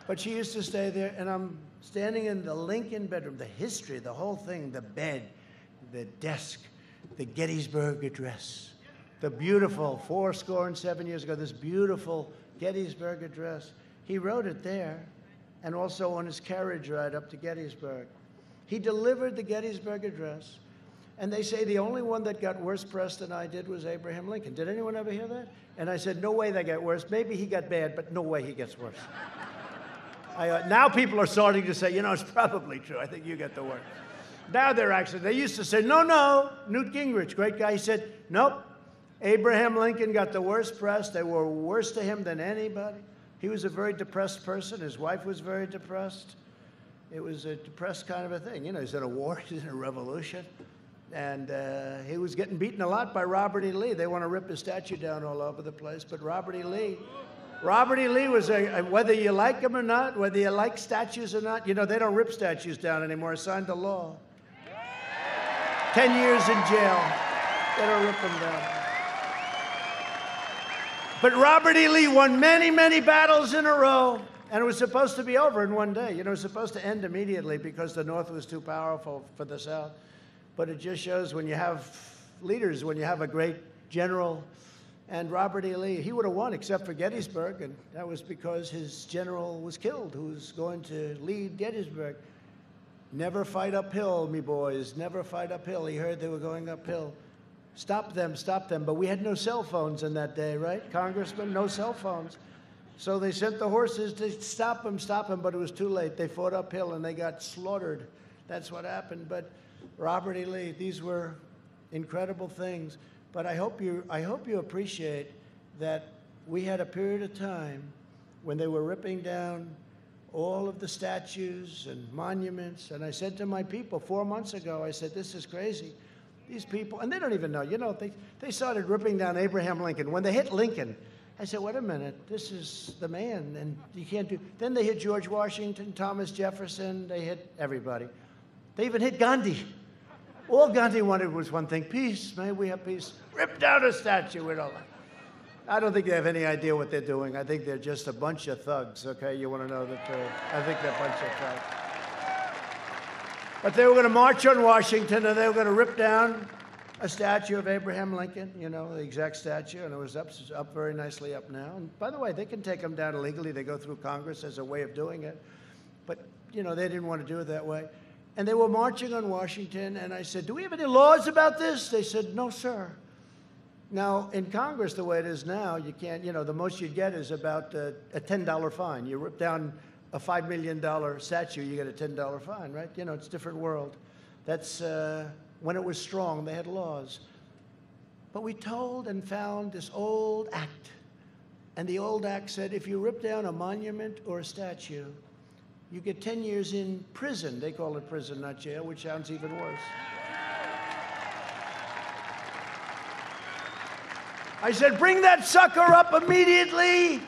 But she used to stay there, and I'm standing in the Lincoln bedroom, the history, the whole thing, the bed, the desk, the Gettysburg Address, the beautiful 7 years ago, this beautiful Gettysburg Address. He wrote it there, and also on his carriage ride up to Gettysburg. He delivered the Gettysburg Address, and they say the only one that got worse press than I did was Abraham Lincoln. Did anyone ever hear that? And I said, no way they got worse. Maybe he got bad, but no way he gets worse. Now people are starting to say, you know, it's probably true. I think you get the worst. Now they used to say, no, Newt Gingrich, great guy. He said, nope, Abraham Lincoln got the worst press. They were worse to him than anybody. He was a very depressed person. His wife was very depressed. It was a depressed kind of a thing. You know, he's in a war, he's in a revolution. And he was getting beaten a lot by Robert E. Lee. They want to rip his statue down all over the place. But Robert E. Lee was whether you like him or not, whether you like statues or not, you know, they don't rip statues down anymore. It's signed to law. 10 years in jail. They don't rip them down. But Robert E. Lee won many, many battles in a row, and it was supposed to be over in one day. You know, it was supposed to end immediately because the North was too powerful for the South. But it just shows when you have leaders, when you have a great general, and Robert E. Lee, he would have won except for Gettysburg, and that was because his general was killed, who was going to lead Gettysburg. Never fight uphill, me boys, never fight uphill. He heard they were going uphill. Stop them, stop them. But we had no cell phones in that day, right, Congressman? No cell phones. So they sent the horses to stop them, but it was too late. They fought uphill and they got slaughtered. That's what happened. But Robert E. Lee, these were incredible things. But I hope you appreciate that we had a period of time when they were ripping down all of the statues and monuments. And I said to my people 4 months ago, I said, this is crazy. These people, and they don't even know, you know, they started ripping down Abraham Lincoln. When they hit Lincoln, I said, wait a minute, this is the man, and you can't do, then they hit George Washington, Thomas Jefferson, they hit everybody. They even hit Gandhi. All Gandhi wanted was one thing, peace, may we have peace. Rip down a statue, we don't like. I don't think they have any idea what they're doing. I think they're just a bunch of thugs, okay? You want to know the truth? I think they're a bunch of thugs. But they were going to march on Washington, and they were going to rip down a statue of Abraham Lincoln, you know, the exact statue, and it was up very nicely up now. And by the way, they can take them down illegally. They go through Congress as a way of doing it. But, you know, they didn't want to do it that way. And they were marching on Washington, and I said, do we have any laws about this? They said, no, sir. Now, in Congress, the way it is now, you can't, you know, the most you'd get is about a $10 fine. You rip down a $5 million statue, you get a $10 fine, right? You know, it's a different world. That's when it was strong, they had laws. But we told and found this old act. And the old act said, if you rip down a monument or a statue, you get 10 years in prison. They call it prison, not jail, which sounds even worse. I said, bring that sucker up immediately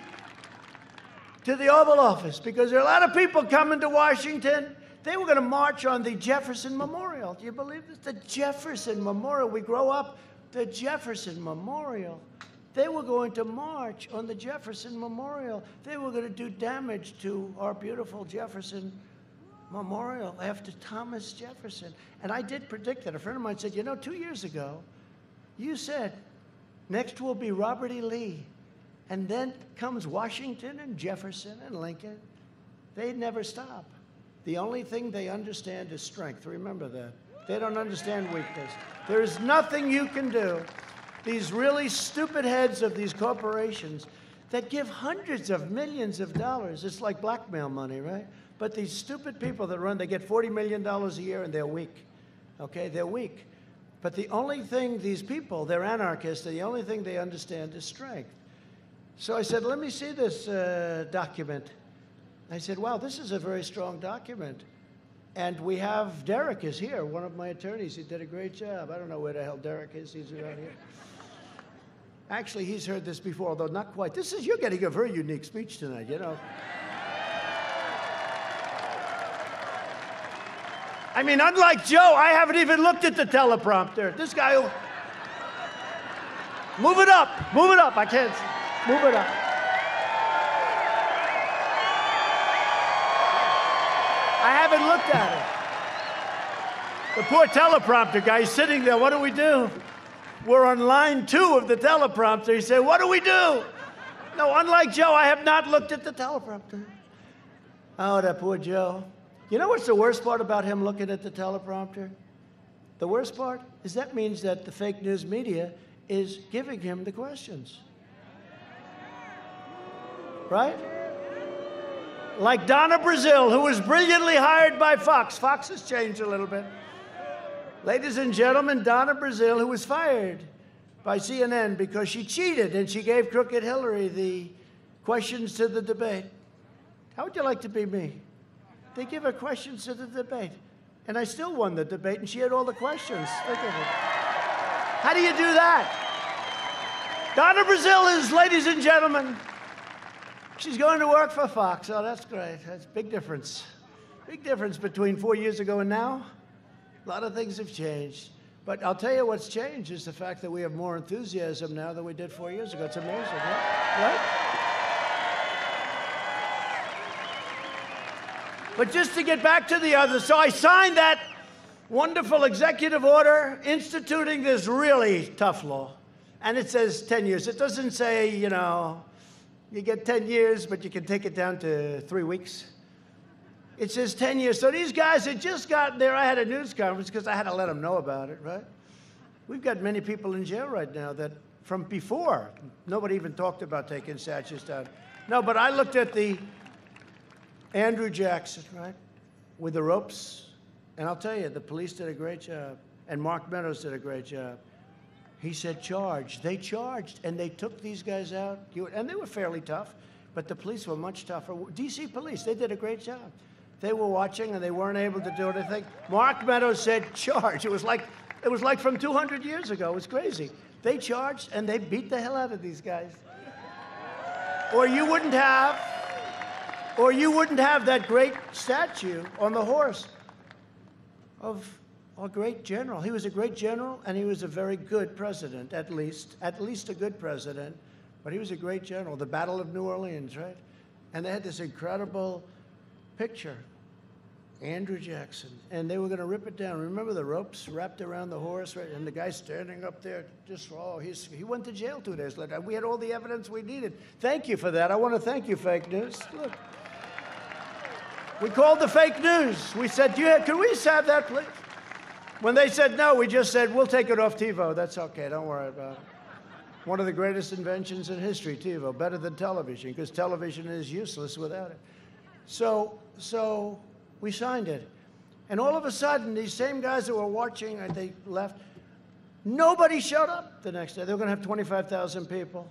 to the Oval Office, because there are a lot of people coming to Washington. They were going to march on the Jefferson Memorial. Do you believe this? The Jefferson Memorial. We grow up, the Jefferson Memorial. They were going to march on the Jefferson Memorial. They were going to do damage to our beautiful Jefferson Memorial after Thomas Jefferson. And I did predict that. A friend of mine said, you know, 2 years ago, you said, next will be Robert E. Lee. And then comes Washington and Jefferson and Lincoln. They never stop. The only thing they understand is strength. Remember that. They don't understand weakness. There is nothing you can do. These really stupid heads of these corporations that give hundreds of millions of dollars. It's like blackmail money, right? But these stupid people that run, they get $40 million a year and they're weak. Okay, they're weak. But the only thing these people, they're anarchists, the only thing they understand is strength. So I said, let me see this document. I said, wow, this is a very strong document. And we have, Derek is here, one of my attorneys. He did a great job. I don't know where the hell Derek is. He's around here. Actually, he's heard this before, although not quite. You're getting a very unique speech tonight, you know. I mean, unlike Joe, I haven't even looked at the teleprompter. This guy will... Move it up, I can't see. Move it up. I haven't looked at it. The poor teleprompter guy is sitting there. What do we do? We're on line 2 of the teleprompter. He said, what do we do? No, unlike Joe, I have not looked at the teleprompter. Oh, that poor Joe. You know what's the worst part about him looking at the teleprompter? The worst part is that means that the fake news media is giving him the questions. Right? Like Donna Brazile, who was brilliantly hired by Fox. Fox has changed a little bit. Ladies and gentlemen, Donna Brazile, who was fired by CNN because she cheated and she gave Crooked Hillary the questions to the debate. How would you like to be me? They give her questions to the debate. And I still won the debate, and she had all the questions. Look at it. How do you do that? Donna Brazile is, ladies and gentlemen, she's going to work for Fox. Oh, that's great. That's a big difference. Big difference between 4 years ago and now. A lot of things have changed. But I'll tell you what's changed is the fact that we have more enthusiasm now than we did 4 years ago. It's amazing, right? But just to get back to the other, so I signed that wonderful executive order instituting this really tough law. And it says 10 years. It doesn't say, you know, you get 10 years, but you can take it down to 3 weeks. It says 10 years. So these guys had just gotten there. I had a news conference because I had to let them know about it, right? We've got many people in jail right now that from before, nobody even talked about taking statues down. No, but I looked at the Andrew Jackson, right, with the ropes. And I'll tell you, the police did a great job. And Mark Meadows did a great job. He said, charge. They charged, and they took these guys out. And they were fairly tough, but the police were much tougher. D.C. police, they did a great job. They were watching, and they weren't able to do anything. Mark Meadows said, charge. It was like from 200 years ago. It was crazy. They charged, and they beat the hell out of these guys. Or you wouldn't have that great statue on the horse of a great general. He was a great general, and he was a very good president, at least a good president, but he was a great general. The Battle of New Orleans, right? And they had this incredible picture, Andrew Jackson, and they were going to rip it down. Remember the ropes wrapped around the horse, right? And the guy standing up there, just, oh, he went to jail 2 days later. We had all the evidence we needed. Thank you for that. I want to thank you, fake news. Look. We called the fake news. We said, can we have that, please? When they said no, we just said, we'll take it off TiVo. That's okay, don't worry about it. One of the greatest inventions in history, TiVo, better than television, because television is useless without it. So we signed it. And all of a sudden, these same guys that were watching, they left. Nobody showed up the next day. They were going to have 25,000 people.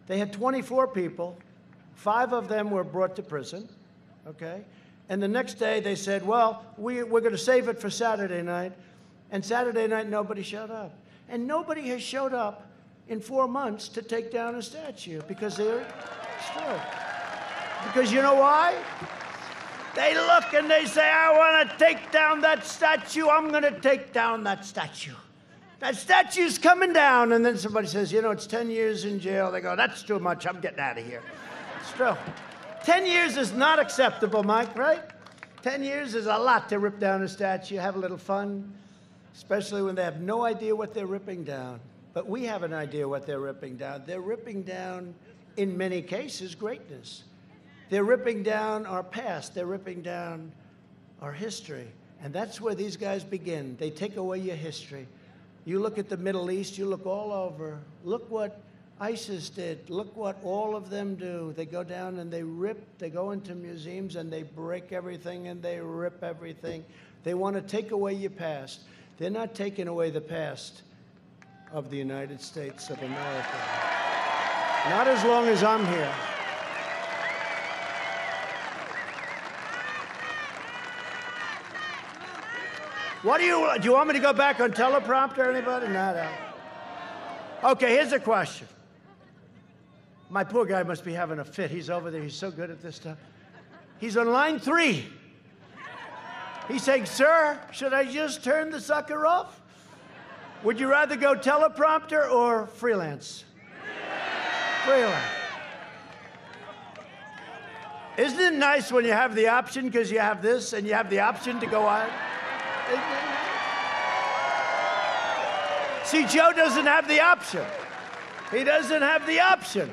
They had 24 people. 5 of them were brought to prison, okay? And the next day, they said, well, we're going to save it for Saturday night. And Saturday night, nobody showed up. And nobody has showed up in 4 months to take down a statue because they're destroyed. Because you know why? They look and they say, I want to take down that statue. I'm going to take down that statue. That statue's coming down. And then somebody says, you know, it's 10 years in jail. They go, that's too much. I'm getting out of here. It's true. 10 years is not acceptable, Mike, right? 10 years is a lot to rip down a statue, have a little fun, especially when they have no idea what they're ripping down. But we have an idea what they're ripping down. They're ripping down, in many cases, greatness. They're ripping down our past. They're ripping down our history. And that's where these guys begin. They take away your history. You look at the Middle East, you look all over. Look what ISIS did. Look what all of them do. They go down and they rip. They go into museums and they break everything and they rip everything. They want to take away your past. They're not taking away the past of the United States of America. Not as long as I'm here. What do you want me to go back on teleprompter, anybody? No. Okay, here's a question. My poor guy must be having a fit. He's over there. He's so good at this stuff. He's on line 3. He's saying, sir, should I just turn the sucker off? Would you rather go teleprompter or freelance? Freelance. Isn't it nice when you have the option because you have this and you have the option to go on? See, Joe doesn't have the option. He doesn't have the option.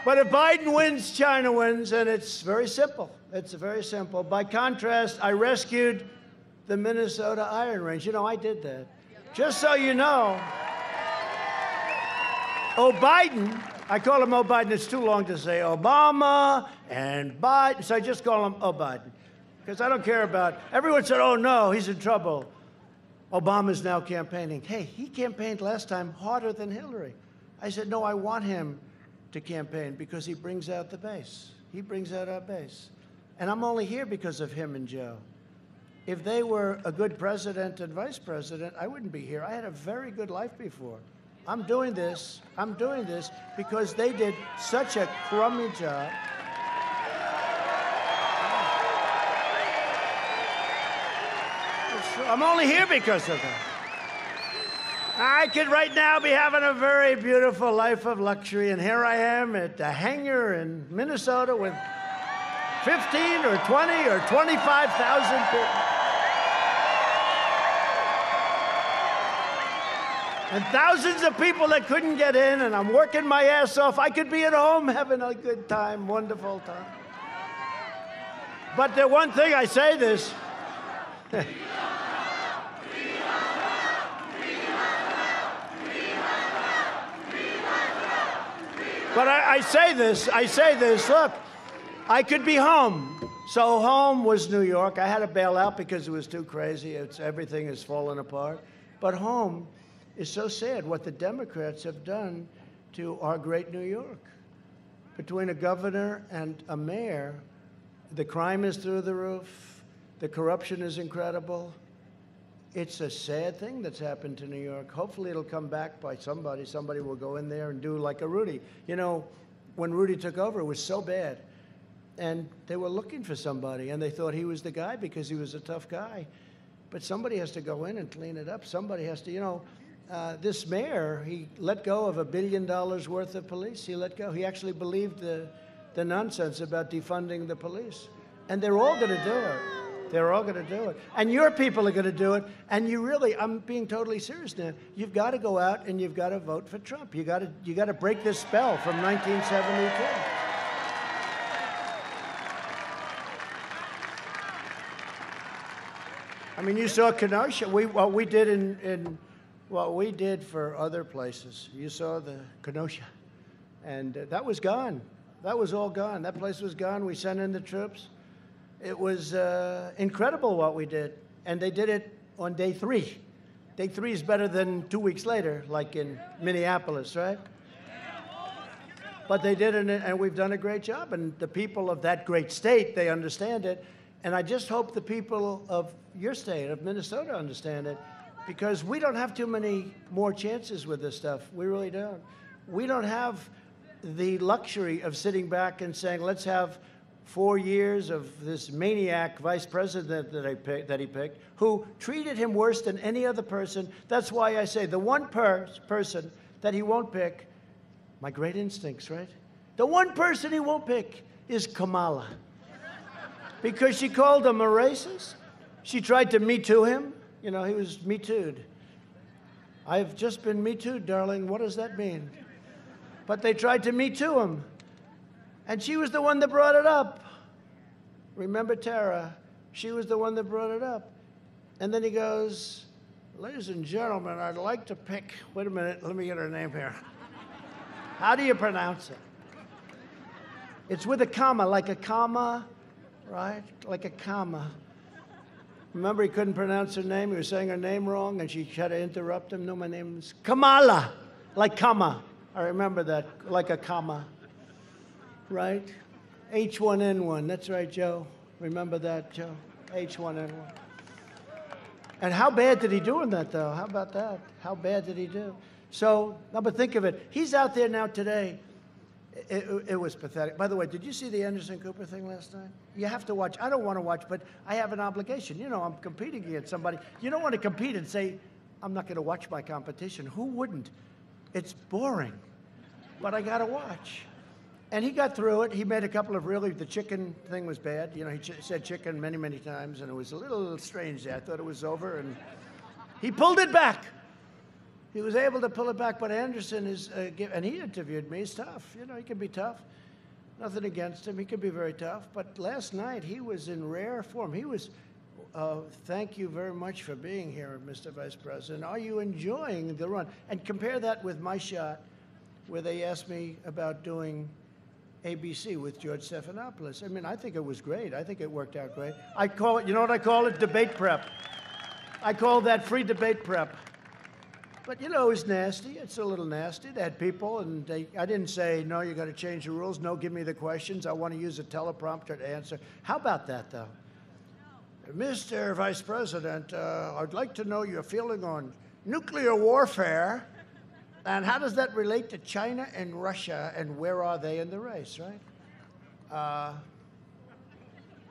But if Biden wins, China wins, and it's very simple. It's very simple. By contrast, I rescued the Minnesota Iron Range. You know, I did that. Just so you know, Biden, I call him Biden. It's too long to say Obama and Biden, so I just call him Biden. Because I don't care about, everyone said, oh no, he's in trouble. Obama's now campaigning. Hey, he campaigned last time harder than Hillary. I said, no, I want him to campaign because he brings out the base. He brings out our base. And I'm only here because of him and Joe. If they were a good president and vice president, I wouldn't be here. I had a very good life before. I'm doing this because they did such a crummy job. I'm only here because of them. I could right now be having a very beautiful life of luxury, and here I am at the hangar in Minnesota with 15 or 20 or 25,000 people. And thousands of people that couldn't get in, and I'm working my ass off. I could be at home having a good time, wonderful time. But the one thing I say this, but I say this, look, I could be home. So home was New York. I had to bail out because it was too crazy. Everything is falling apart. But home is so sad what the Democrats have done to our great New York. Between a governor and a mayor, the crime is through the roof. The corruption is incredible. It's a sad thing that's happened to New York. Hopefully it'll come back by somebody. Somebody will go in there and do like a Rudy. You know, when Rudy took over, it was so bad. And they were looking for somebody, and they thought he was the guy because he was a tough guy. But somebody has to go in and clean it up. Somebody has to, you know, this mayor, he let go of $1 billion worth of police. He let go. He actually believed the nonsense about defunding the police. And they're all going to do it. They're all going to do it. And your people are going to do it. And you really, I'm being totally serious now, you've got to go out and you've got to vote for Trump. You got to break this spell from 1972. I mean, you saw Kenosha. What we did for other places. You saw the Kenosha. And that was gone. That was all gone. That place was gone. We sent in the troops. It was incredible what we did. And they did it on day 3. Day 3 is better than 2 weeks later, like in Minneapolis, right? But they did it, and we've done a great job. And the people of that great state, they understand it. And I just hope the people of your state, of Minnesota, understand it. Because we don't have too many more chances with this stuff. We really don't. We don't have the luxury of sitting back and saying, let's have 4 years of this maniac vice president that he picked, who treated him worse than any other person. That's why I say the one person that he won't pick, my great instincts, right? The one person he won't pick is Kamala. Because she called him a racist. She tried to Me Too him. You know, he was Me Too'd. I've just been Me Too'd, darling. What does that mean? But they tried to Me Too him. And she was the one that brought it up. Remember Tara? She was the one that brought it up. And then he goes, ladies and gentlemen, I'd like to pick, wait a minute, let me get her name here. How do you pronounce it? It's with a comma, like a comma, right? Like a comma. Remember, he couldn't pronounce her name. He was saying her name wrong, and she had to interrupt him. No, my name is Kamala, like comma. I remember that, like a comma, right? H1N1. That's right, Joe. Remember that, Joe? H1N1. And how bad did he do in that, though? How about that? How bad did he do? So, now, but think of it. He's out there now today. It was pathetic. By the way, did you see the Anderson Cooper thing last night? You have to watch. I don't want to watch, but I have an obligation. You know, I'm competing against somebody. You don't want to compete and say, I'm not going to watch my competition. Who wouldn't? It's boring. But I got to watch. And he got through it. He made a couple of the chicken thing was bad. You know, he said chicken many, many times, and it was a little strange there. I thought it was over, and he pulled it back. He was able to pull it back, but Anderson is, and he interviewed me. He's tough. You know, he can be tough. Nothing against him. He can be very tough. But last night, he was in rare form. He was, thank you very much for being here, Mr. Vice President. Are you enjoying the run? And compare that with my shot, where they asked me about doing ABC with George Stephanopoulos. I mean, I think it was great. I think it worked out great. I call it, you know what I call it? Debate prep. I call that free debate prep. But, you know, it was nasty. It's a little nasty. They had people, and I didn't say, no, you got to change the rules. No, give me the questions. I want to use a teleprompter to answer. How about that, though? Mr. Vice President, I'd like to know your feeling on nuclear warfare, and how does that relate to China and Russia, and where are they in the race, right?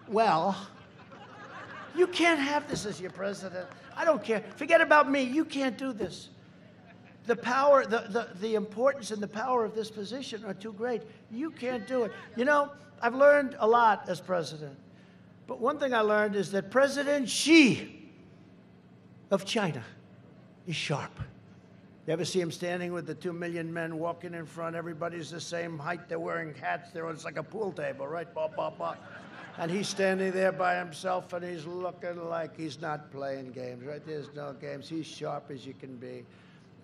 Well, you can't have this as your president. I don't care. Forget about me. You can't do this. The power, the importance and the power of this position are too great. You can't do it. You know, I've learned a lot as president. But one thing I learned is that President Xi of China is sharp. You ever see him standing with the 2 million men walking in front? Everybody's the same height. They're wearing hats. It's like a pool table, right? Bop, bop, bop. And he's standing there by himself, and he's looking like he's not playing games, right? There's no games. He's sharp as you can be.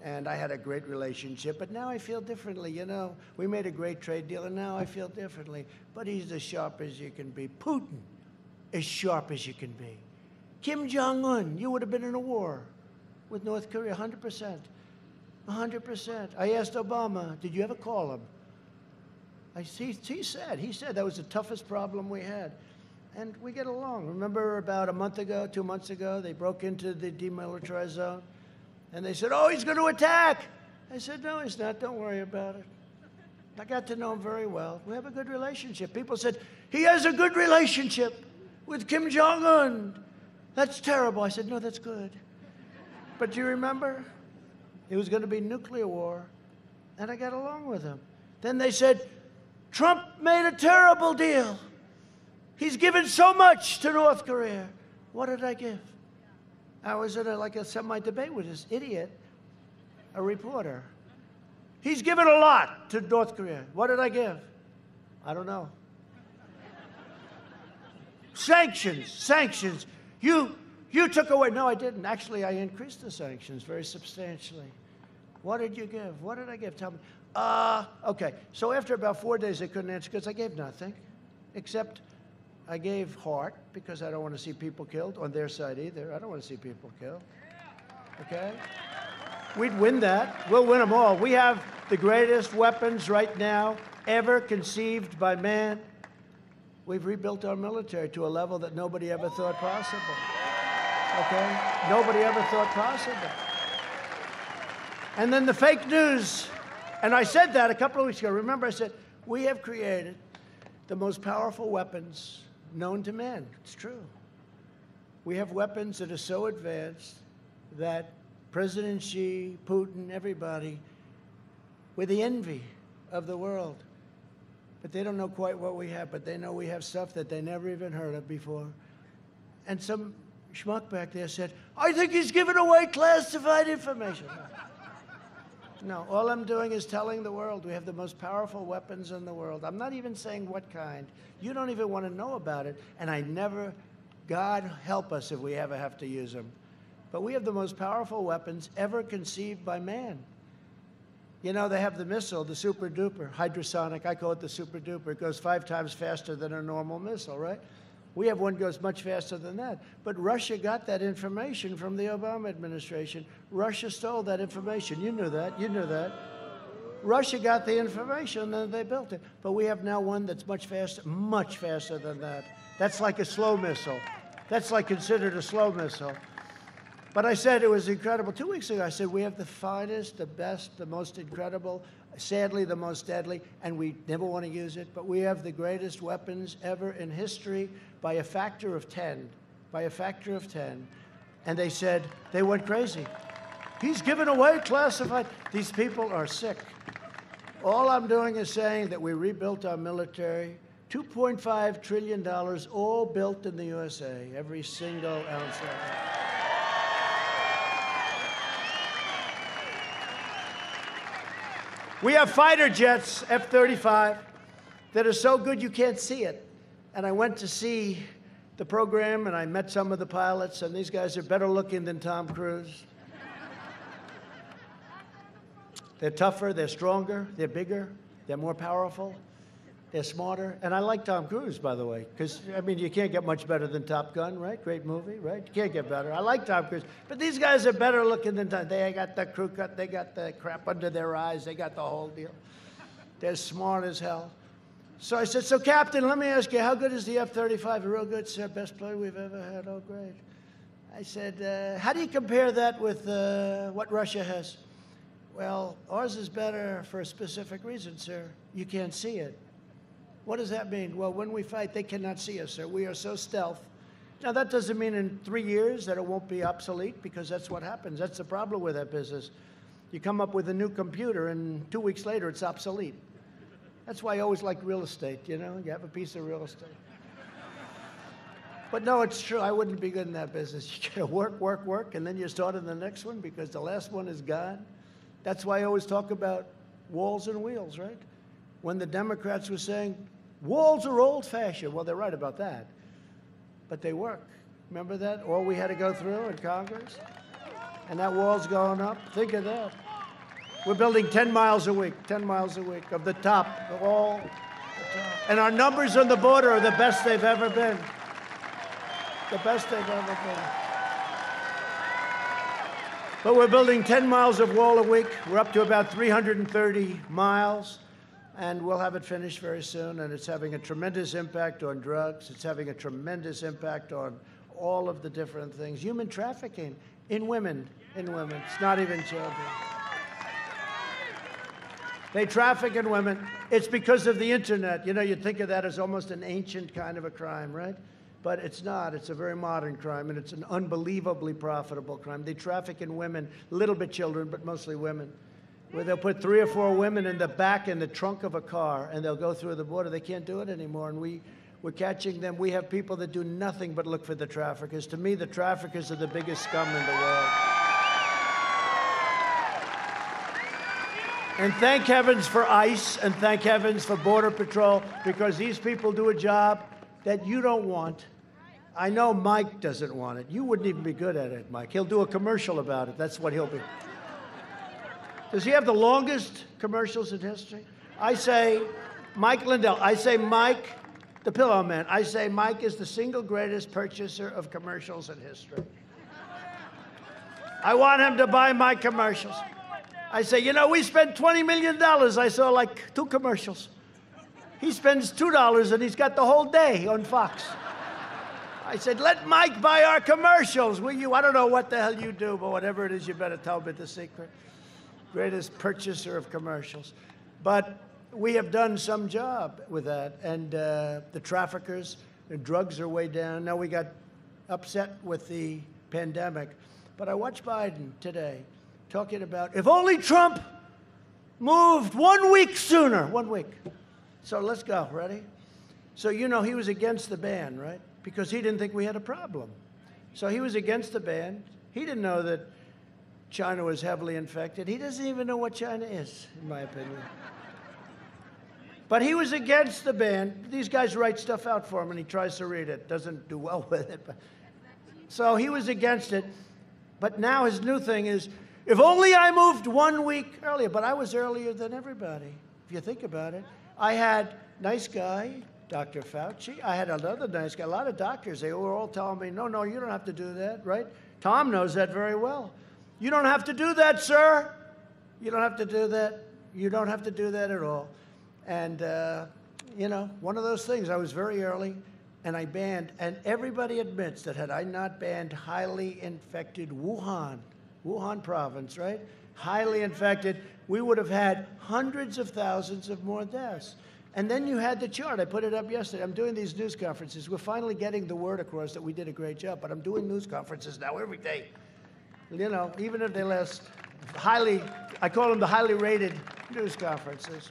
And I had a great relationship, but now I feel differently, you know. We made a great trade deal, and now I feel differently. But he's as sharp as you can be. Putin, as sharp as you can be. Kim Jong-un, you would have been in a war with North Korea, 100%. 100%. I asked Obama, did you ever call him? He said that was the toughest problem we had. And we get along. Remember about a month ago, 2 months ago, they broke into the demilitarized zone? And they said, oh, he's going to attack. I said, no, he's not. Don't worry about it. I got to know him very well. We have a good relationship. People said, he has a good relationship with Kim Jong-un. That's terrible. I said, no, that's good. But do you remember? It was going to be nuclear war, and I got along with him. Then they said, Trump made a terrible deal. He's given so much to North Korea. What did I give? I was at a semi-debate with this idiot, a reporter. He's given a lot to North Korea. What did I give? I don't know. Sanctions. You took away. No, I didn't. Actually, I increased the sanctions very substantially. What did you give? What did I give? Tell me. Okay. So after about 4 days, they couldn't answer because I gave nothing, except I gave heart because I don't want to see people killed on their side either. I don't want to see people killed. Okay? We'd win that. We'll win them all. We have the greatest weapons right now ever conceived by man. We've rebuilt our military to a level that nobody ever thought possible. Okay? Nobody ever thought possible. And then the fake news, and I said that a couple of weeks ago. Remember, I said, we have created the most powerful weapons known to man. It's true. We have weapons that are so advanced that President Xi, Putin, everybody, we're the envy of the world. But they don't know quite what we have, but they know we have stuff that they never even heard of before. And some schmuck back there said, I think he's giving away classified information. No, all I'm doing is telling the world we have the most powerful weapons in the world. I'm not even saying what kind. You don't even want to know about it. And I never, God help us if we ever have to use them. But we have the most powerful weapons ever conceived by man. You know, they have the missile, the super duper, hydrosonic. I call it the super duper. It goes 5 times faster than a normal missile, right? We have one that goes much faster than that. But Russia got that information from the Obama administration. Russia stole that information. You knew that. You knew that. Russia got the information and they built it. But we have now one that's much faster than that. That's like a slow missile. That's like considered a slow missile. But I said it was incredible. 2 weeks ago, I said we have the finest, the best, the most incredible, sadly the most deadly, and we never want to use it, but we have the greatest weapons ever in history by a factor of 10, by a factor of 10. And they said, they went crazy. He's giving away classified. These people are sick. All I'm doing is saying that we rebuilt our military, $2.5 trillion, all built in the USA, every single ounce of it. We have fighter jets, F-35, that are so good you can't see it. And I went to see the program, and I met some of the pilots, and these guys are better looking than Tom Cruise. They're tougher, they're stronger, they're bigger, they're more powerful, they're smarter. And I like Tom Cruise, by the way, because, I mean, you can't get much better than Top Gun, right? Great movie, right? You can't get better. I like Tom Cruise. But these guys are better looking than Tom. They got the crew cut, they got the crap under their eyes, they got the whole deal. They're smart as hell. So I said, so Captain, let me ask you, how good is the F-35? Real good, sir. Best plane we've ever had. Oh, great. I said, how do you compare that with what Russia has? Well, ours is better for a specific reason, sir. You can't see it. What does that mean? Well, when we fight, they cannot see us, sir. We are so stealth. Now, that doesn't mean in 3 years that it won't be obsolete, because that's what happens. That's the problem with that business. You come up with a new computer, and 2 weeks later, it's obsolete. That's why I always like real estate, you know? You have a piece of real estate. But no, it's true. I wouldn't be good in that business. You gotta work, work, work, and then you start on the next one because the last one is gone. That's why I always talk about walls and wheels, right? When the Democrats were saying, walls are old-fashioned. Well, they're right about that. But they work. Remember that? All we had to go through in Congress? And that wall's going up. Think of that. We're building 10 miles a week, 10 miles a week of the top, all the top. And our numbers on the border are the best they've ever been. The best they've ever been. But we're building 10 miles of wall a week. We're up to about 330 miles. And we'll have it finished very soon, and it's having a tremendous impact on drugs. It's having a tremendous impact on all of the different things. Human trafficking in women, It's not even children. They traffic in women. It's because of the internet. You know, you'd think of that as almost an ancient kind of a crime, right? But it's not. It's a very modern crime, and it's an unbelievably profitable crime. They traffic in women, a little bit children, but mostly women, where they'll put 3 or 4 women in the back in the trunk of a car, and they'll go through the border. They can't do it anymore, and we're catching them. We have people that do nothing but look for the traffickers. To me, the traffickers are the biggest scum in the world. And thank heavens for ICE, and thank heavens for Border Patrol, because these people do a job that you don't want. I know Mike doesn't want it. You wouldn't even be good at it, Mike. He'll do a commercial about it. That's what he'll be. Does he have the longest commercials in history? I say Mike Lindell. I say Mike, the Pillow Man. I say Mike is the single greatest purchaser of commercials in history. I want him to buy my commercials. I say, you know, we spent $20 million. I saw like 2 commercials. He spends $2 and he's got the whole day on Fox. I said, let Mike buy our commercials, will you? I don't know what the hell you do, but whatever it is, you better tell me the secret. Greatest purchaser of commercials. But we have done some job with that. And the traffickers, the drugs are way down. Now we got upset with the pandemic. But I watched Biden today talking about, if only Trump moved 1 week sooner, 1 week. So let's go, ready? So you know he was against the ban, right? Because he didn't think we had a problem. So he was against the ban. He didn't know that China was heavily infected. He doesn't even know what China is, in my opinion. But he was against the ban. These guys write stuff out for him, and he tries to read it. Doesn't do well with it. But. So he was against it. But now his new thing is, if only I moved 1 week earlier. But I was earlier than everybody, if you think about it. I had nice guy, Dr. Fauci. I had another nice guy. A lot of doctors, they were all telling me, no, you don't have to do that, right? Tom knows that very well. You don't have to do that, sir. You don't have to do that. You don't have to do that at all. And, you know, one of those things, I was very early, and I banned, and everybody admits that had I not banned highly infected Wuhan province, right? Highly infected, we would have had hundreds of thousands of more deaths. And then you had the chart. I put it up yesterday. I'm doing these news conferences. We're finally getting the word across that we did a great job, but I'm doing news conferences now every day. You know, even if they last I call them the highly rated news conferences.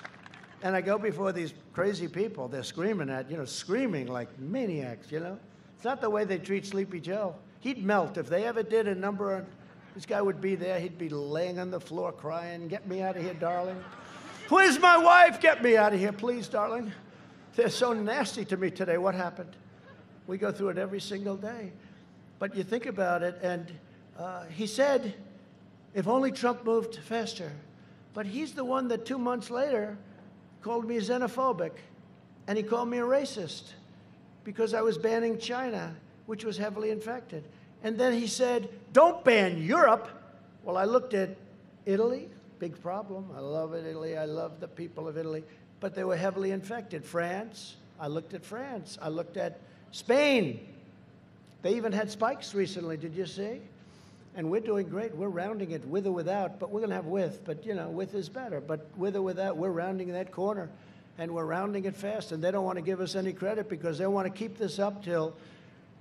And I go before these crazy people they're screaming at, screaming like maniacs, It's not the way they treat Sleepy Joe. He'd melt. If they ever did a number on, this guy would be there. He'd be laying on the floor crying, get me out of here, darling. Where's my wife? Get me out of here, please, darling. They're so nasty to me today. What happened? We go through it every single day. But you think about it, and he said, if only Trump moved faster. But he's the one that 2 months later called me xenophobic, and he called me a racist because I was banning China, which was heavily infected. And then he said, don't ban Europe. Well, I looked at Italy, big problem. I love Italy. I love the people of Italy. But they were heavily infected. France, I looked at France. I looked at Spain. They even had spikes recently, did you see? And we're doing great. We're rounding it with or without, but we're going to have with. But, with is better. But with or without, we're rounding that corner, and we're rounding it fast. And they don't want to give us any credit because they want to keep this up till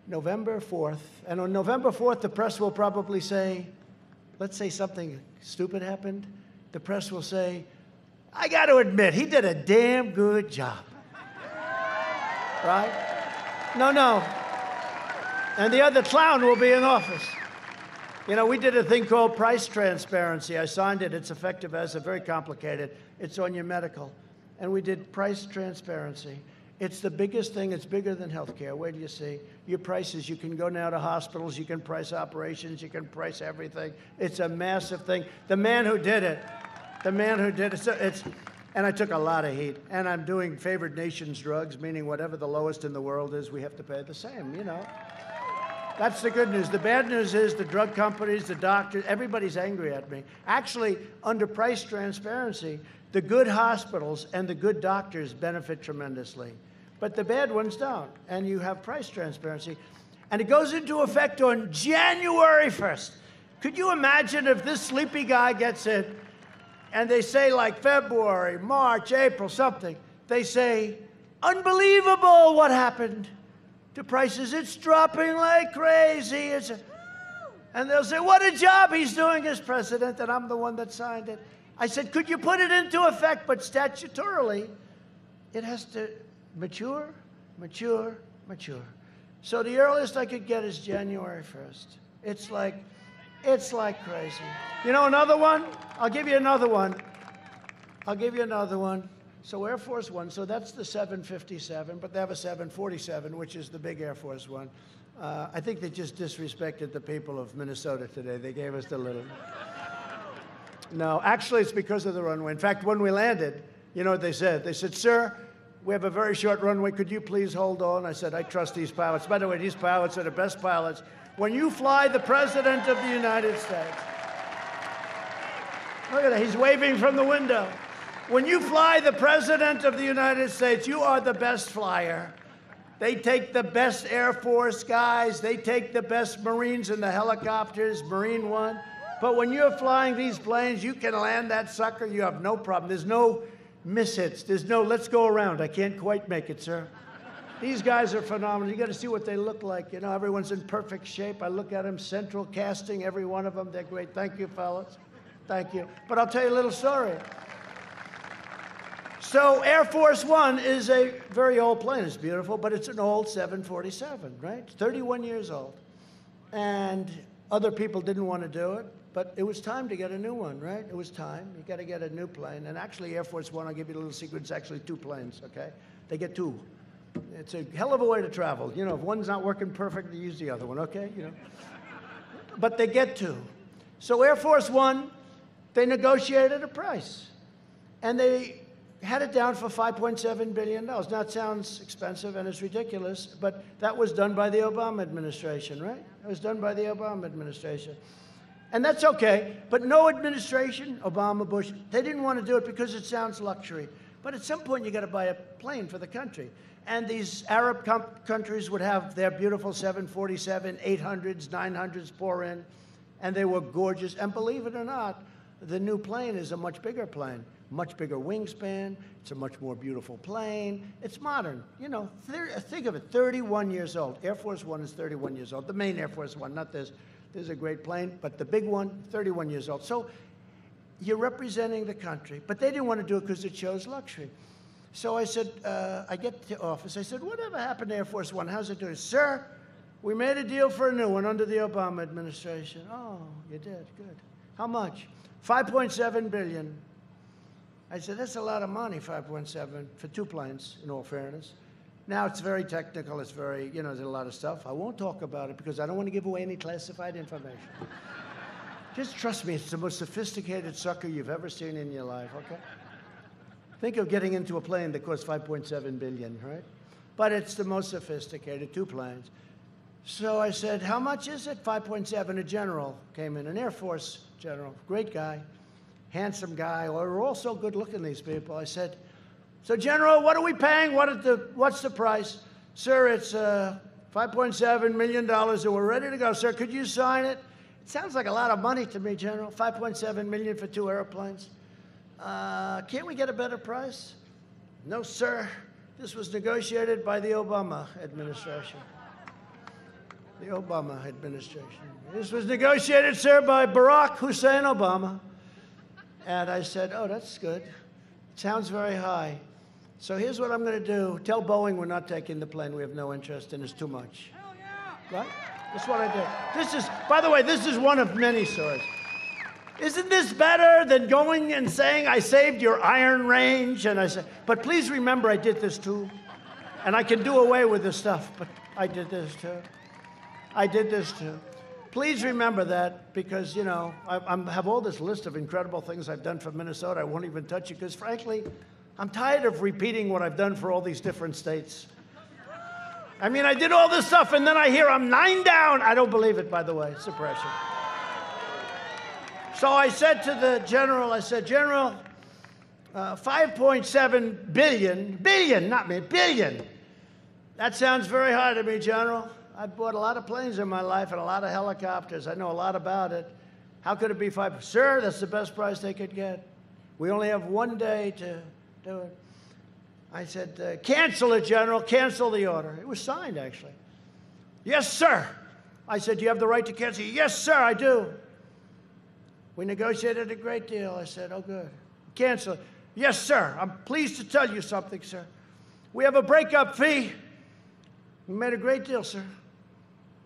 November 4th. And on November 4th, the press will probably say, let's say something stupid happened. The press will say, I got to admit, he did a damn good job. Right? No. And the other clown will be in office. We did a thing called price transparency. I signed it. It's Factba.se, very complicated. It's on your medical. And we did price transparency. It's the biggest thing. It's bigger than healthcare. Wait till you see. Your prices, you can go now to hospitals. You can price operations. You can price everything. It's a massive thing. The man who did it, and I took a lot of heat. And I'm doing favored nations drugs, meaning whatever the lowest in the world is, we have to pay the same, That's the good news. The bad news is the drug companies, the doctors, everybody's angry at me. Actually, under price transparency, the good hospitals and the good doctors benefit tremendously. But the bad ones don't. And you have price transparency. And it goes into effect on January 1st. Could you imagine if this sleepy guy gets it and they say like February, March, April, something. They say, unbelievable what happened to prices. It's dropping like crazy. And they'll say, what a job he's doing as president, and I'm the one that signed it. I said, could you put it into effect? But statutorily, it has to mature. So the earliest I could get is January 1st. It's like crazy. Another one? I'll give you another one. So Air Force One, so that's the 757, but they have a 747, which is the big Air Force One. I think they just disrespected the people of Minnesota today. They gave us the little. No, actually, it's because of the runway. In fact, when we landed, you know what they said? They said, sir, we have a very short runway. Could you please hold on? I said, I trust these pilots. By the way, these pilots are the best pilots. When you fly the President of the United States, look at that, he's waving from the window. When you fly the President of the United States, you are the best flyer. They take the best Air Force guys. They take the best Marines in the helicopters, Marine One. But when you're flying these planes, you can land that sucker. You have no problem. There's no mishits. There's no, let's go around. I can't quite make it, sir. These guys are phenomenal. You got to see what they look like. You know, everyone's in perfect shape. I look at them, central casting, every one of them. They're great. Thank you, fellas. Thank you. But I'll tell you a little story. So Air Force One is a very old plane. It's beautiful, but it's an old 747, right? 31 years old. And other people didn't want to do it, but it was time to get a new one, right? It was time. You got to get a new plane. And actually, Air Force One, I'll give you a little secret, it's actually 2 planes, okay? They get 2. It's a hell of a way to travel. You know, if one's not working perfect, you use the other one, okay? You know? But they get 2. So Air Force One, they negotiated a price. And they had it down for $5.7 billion. Now, it sounds expensive and it's ridiculous, but that was done by the Obama administration, right? It was done by the Obama administration. And that's okay, but no administration, Obama, Bush, they didn't want to do it because it sounds luxury. But at some point, you got to buy a plane for the country. And these Arab countries would have their beautiful 747, 800s, 900s pour in, and they were gorgeous. And believe it or not, the new plane is a much bigger plane. Much bigger wingspan. It's a much more beautiful plane. It's modern. You know, think of it, 31 years old. Air Force One is 31 years old. The main Air Force One, not this. This is a great plane, but the big one, 31 years old. So you're representing the country, but they didn't want to do it because it shows luxury. So I said, I get to the office. I said, whatever happened to Air Force One? How's it doing? Sir, we made a deal for a new one under the Obama administration. Oh, you did? Good. How much? $5.7 billion. I said, that's a lot of money, 5.7, for 2 planes, in all fairness. Now, it's very technical. It's very, you know, there's a lot of stuff. I won't talk about it because I don't want to give away any classified information. Just trust me, it's the most sophisticated sucker you've ever seen in your life, okay? Think of getting into a plane that costs $5.7 billion, right? But it's the most sophisticated, 2 planes. So I said, how much is it? 5.7. A general came in, an Air Force general, great guy. Handsome guy. Well, we're all so good looking, these people. I said, so General, what are we paying? What's the price? Sir, it's $5.7 million and we're ready to go. Sir, could you sign it? It sounds like a lot of money to me, General. $5.7 million for 2 airplanes. Can't we get a better price? No, sir. This was negotiated by the Obama administration. The Obama administration. This was negotiated, sir, by Barack Hussein Obama. And I said, oh, that's good. It sounds very high. So here's what I'm going to do. Tell Boeing we're not taking the plane. We have no interest and it's too much. Hell yeah. Right? That's what I did. This is, by the way, this is one of many stories. Isn't this better than going and saying, I saved your iron range? And I said, but please remember I did this too. And I can do away with this stuff, but I did this too. I did this too. Please remember that because, you know, I have all this list of incredible things I've done for Minnesota. I won't even touch it because, frankly, I'm tired of repeating what I've done for all these different states. I mean, I did all this stuff, and then I hear I'm 9 down. I don't believe it, by the way, suppression. So I said to the general, I said, General, 5.7 billion, not me, billion. That sounds very high to me, General. I've bought a lot of planes in my life and a lot of helicopters. I know a lot about it. How could it be 5? Sir, that's the best price they could get. We only have 1 day to do it. I said, cancel it, General. Cancel the order. It was signed, actually. Yes, sir. I said, do you have the right to cancel? Yes, sir, I do. We negotiated a great deal. I said, oh, good. Cancel it. Yes, sir. I'm pleased to tell you something, sir. We have a breakup fee. We made a great deal, sir.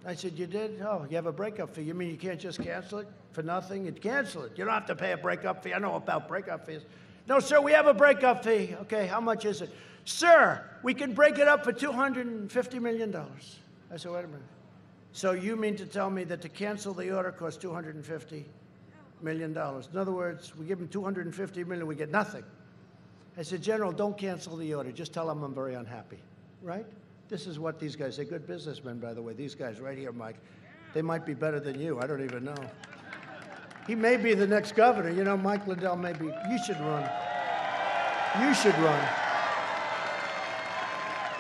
I said, you did? Oh, you have a breakup fee. You mean you can't just cancel it for nothing? You'd cancel it. You don't have to pay a breakup fee. I know about breakup fees. No, sir, we have a breakup fee. Okay, how much is it? Sir, we can break it up for $250 million. I said, wait a minute. So you mean to tell me that to cancel the order costs $250 million. In other words, we give them $250 million, we get nothing. I said, General, don't cancel the order. Just tell them I'm very unhappy, right? This is what these guys, they're good businessmen, by the way. These guys right here, Mike, they might be better than you. I don't even know. He may be the next governor. You know, Mike Lindell may be. You should run. You should run.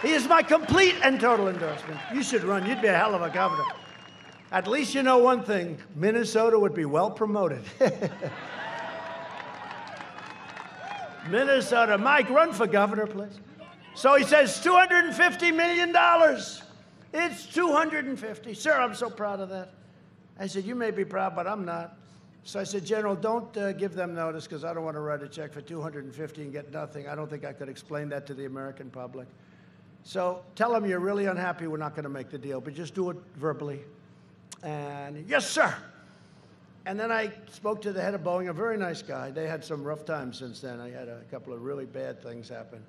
He is my complete and total endorsement. You should run. You'd be a hell of a governor. At least you know one thing. Minnesota would be well promoted. Minnesota. Mike, run for governor, please. So he says, $250 million. It's $250. Sir, I'm so proud of that. I said, you may be proud, but I'm not. So I said, General, don't give them notice, because I don't want to write a check for $250 and get nothing. I don't think I could explain that to the American public. So tell them you're really unhappy. We're not going to make the deal, but just do it verbally. And yes, sir. And then I spoke to the head of Boeing, a very nice guy. They had some rough times since then. I had a couple of really bad things happen.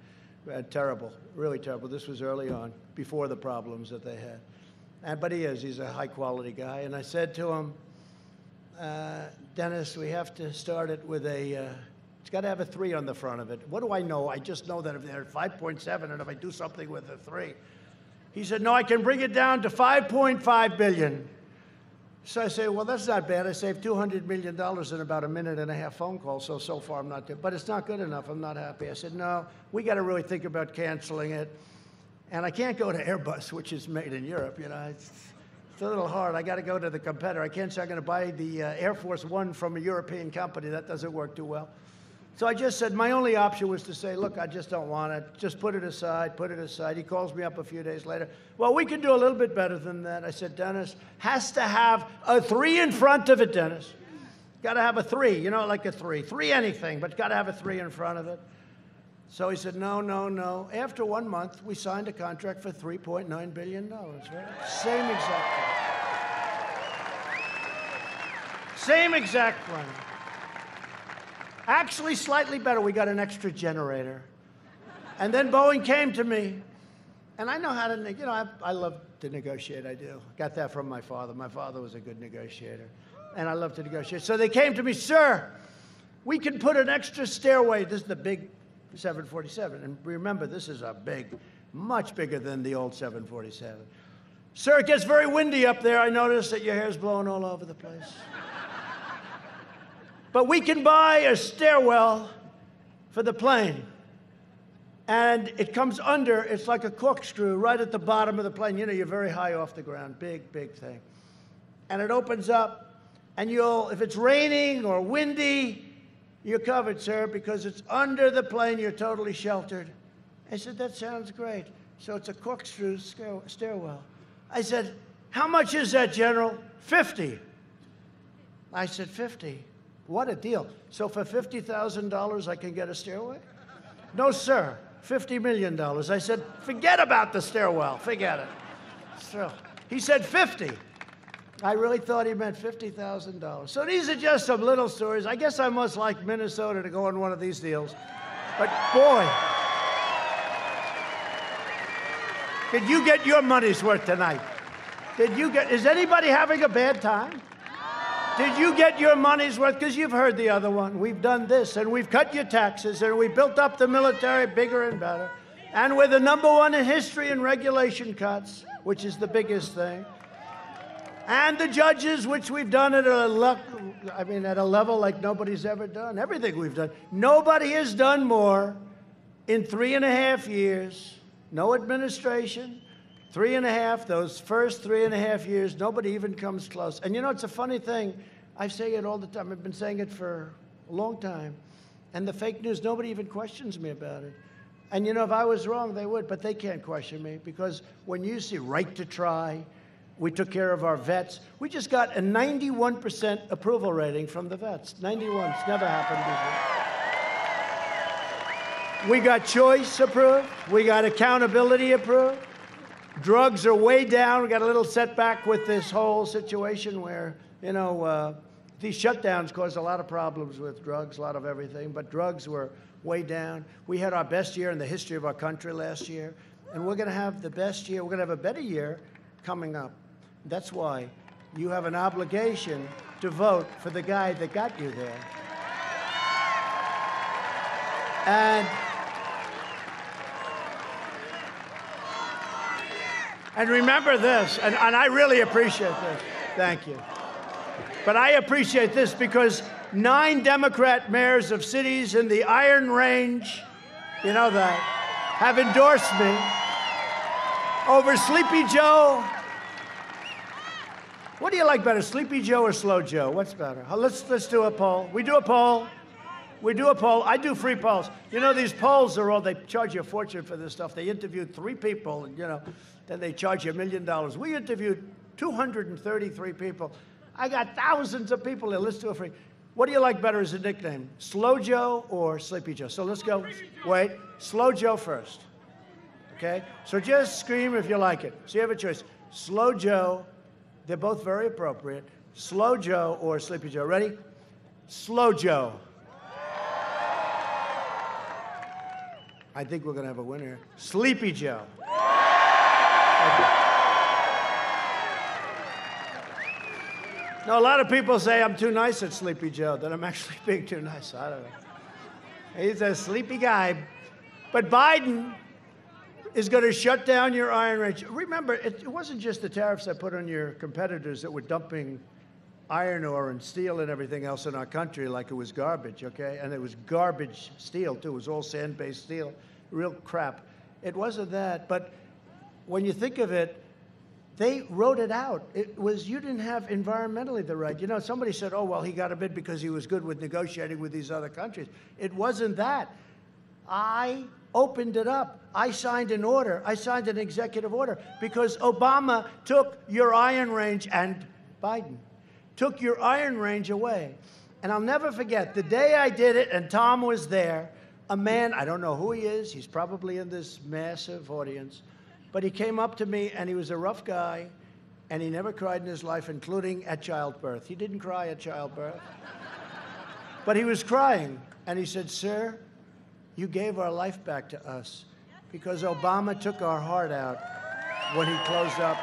Terrible, really terrible. This was early on, before the problems that they had. But he's a high-quality guy. And I said to him, Dennis, we have to start it with it's got to have a 3 on the front of it. What do I know? I just know that if they're 5.7 and if I do something with a 3. He said, no, I can bring it down to $5.5 billion. So I say, well, that's not bad. I saved $200 million in about a minute and a half phone call, so far I'm not good. But it's not good enough. I'm not happy. I said, no, we got to really think about canceling it. And I can't go to Airbus, which is made in Europe. You know, it's a little hard. I got to go to the competitor. I can't say I'm going to buy the Air Force One from a European company. That doesn't work too well. So I just said my only option was to say, look, I just don't want it. Just put it aside, put it aside. He calls me up a few days later. Well, we can do a little bit better than that. I said, Dennis, has to have a 3 in front of it, Dennis. Got to have a 3, you know, like a 3. 3 anything, but got to have a 3 in front of it. So he said, no, no, no. After 1 month, we signed a contract for $3.9 billion, right? Same exact one. Same exact one. Actually, slightly better. We got an extra generator. And then Boeing came to me. And I know how to, you know, I love to negotiate, I do. Got that from my father. My father was a good negotiator. And I love to negotiate. So they came to me, sir, we can put an extra stairway. This is the big 747. And remember, this is a big, much bigger than the old 747. Sir, it gets very windy up there. I noticed that your hair's blowing all over the place. But we can buy a stairwell for the plane. And it comes under, it's like a corkscrew right at the bottom of the plane. You know, you're very high off the ground, big, big thing. And it opens up, and if it's raining or windy, you're covered, sir, because it's under the plane, you're totally sheltered. I said, that sounds great. So it's a corkscrew stairwell. I said, how much is that, General? 50. I said, 50. What a deal. So for $50,000, I can get a stairway? No, sir. $50 million. I said, forget about the stairwell. Forget it. So he said 50. I really thought he meant $50,000. So these are just some little stories. I guess I must like Minnesota to go on one of these deals. But boy, did you get your money's worth tonight? Is anybody having a bad time? Did you get your money's worth? Because you've heard the other one. We've done this, and we've cut your taxes, and we built up the military bigger and better. And we're the #1 in history in regulation cuts, which is the biggest thing. And the judges, which we've done at a level like nobody's ever done. Everything we've done. Nobody has done more in 3.5 years. No administration. 3.5, those first 3.5 years, nobody even comes close. And you know, it's a funny thing. I say it all the time. I've been saying it for a long time. And the fake news, nobody even questions me about it. And you know, if I was wrong, they would, but they can't question me because when you see right to try, we took care of our vets. We just got a 91% approval rating from the vets. 91, it's never happened before. We got choice approved. We got accountability approved. Drugs are way down. We got a little setback with this whole situation where, you know, these shutdowns caused a lot of problems with drugs, a lot of everything, but drugs were way down. We had our best year in the history of our country last year, and we're going to have the best year. We're going to have a better year coming up. That's why you have an obligation to vote for the guy that got you there. And remember this, and I really appreciate this. Thank you. But I appreciate this because 9 Democrat mayors of cities in the Iron Range, you know that, have endorsed me over Sleepy Joe. What do you like better, Sleepy Joe or Slow Joe? What's better? Let's do a poll. We do a poll. We do a poll. I do free polls. You know, these polls are all, they charge you a fortune for this stuff. They interviewed 3 people, and, you know, then they charge you $1 million. We interviewed 233 people. I got thousands of people there. Let's do a free. What do you like better as a nickname, Slow Joe or Sleepy Joe? So let's go. Wait, Slow Joe first. Okay? So just scream if you like it. So you have a choice. Slow Joe. They're both very appropriate. Slow Joe or Sleepy Joe. Ready? Slow Joe. I think we're going to have a winner here. Sleepy Joe. No, a lot of people say I'm too nice at Sleepy Joe, that I'm actually being too nice. I don't know. He's a sleepy guy. But Biden is going to shut down your Iron Range. Remember, it wasn't just the tariffs I put on your competitors that were dumping iron ore and steel and everything else in our country like it was garbage, okay? And it was garbage steel, too. It was all sand-based steel, real crap. It wasn't that, but when you think of it, they wrote it out. It was, you didn't have environmentally the right. You know, somebody said, oh, well, he got a bid because he was good with negotiating with these other countries. It wasn't that. I opened it up. I signed an order. I signed an executive order because Obama took your Iron Range, and Biden took your Iron Range away. And I'll never forget, the day I did it, and Tom was there, a man, I don't know who he is, he's probably in this massive audience, but he came up to me, and he was a rough guy, and he never cried in his life, including at childbirth. He didn't cry at childbirth, but he was crying, and he said, sir, you gave our life back to us because Obama took our heart out when he closed up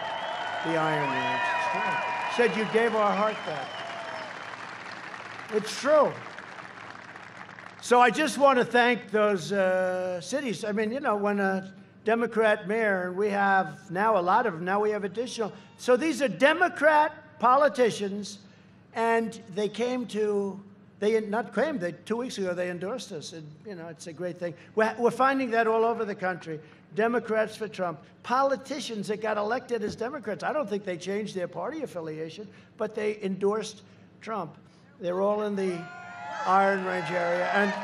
the Iron Range. It's true. Said you gave our heart back. It's true. So I just want to thank those cities. I mean, you know, when a Democrat mayor, and we have now a lot of them, now we have additional. So these are Democrat politicians, and they came to, they not claimed, 2 weeks ago they endorsed us. And, you know, it's a great thing. We're finding that all over the country. Democrats for Trump. Politicians that got elected as Democrats, I don't think they changed their party affiliation, but they endorsed Trump. They're all in the Iron Range area. And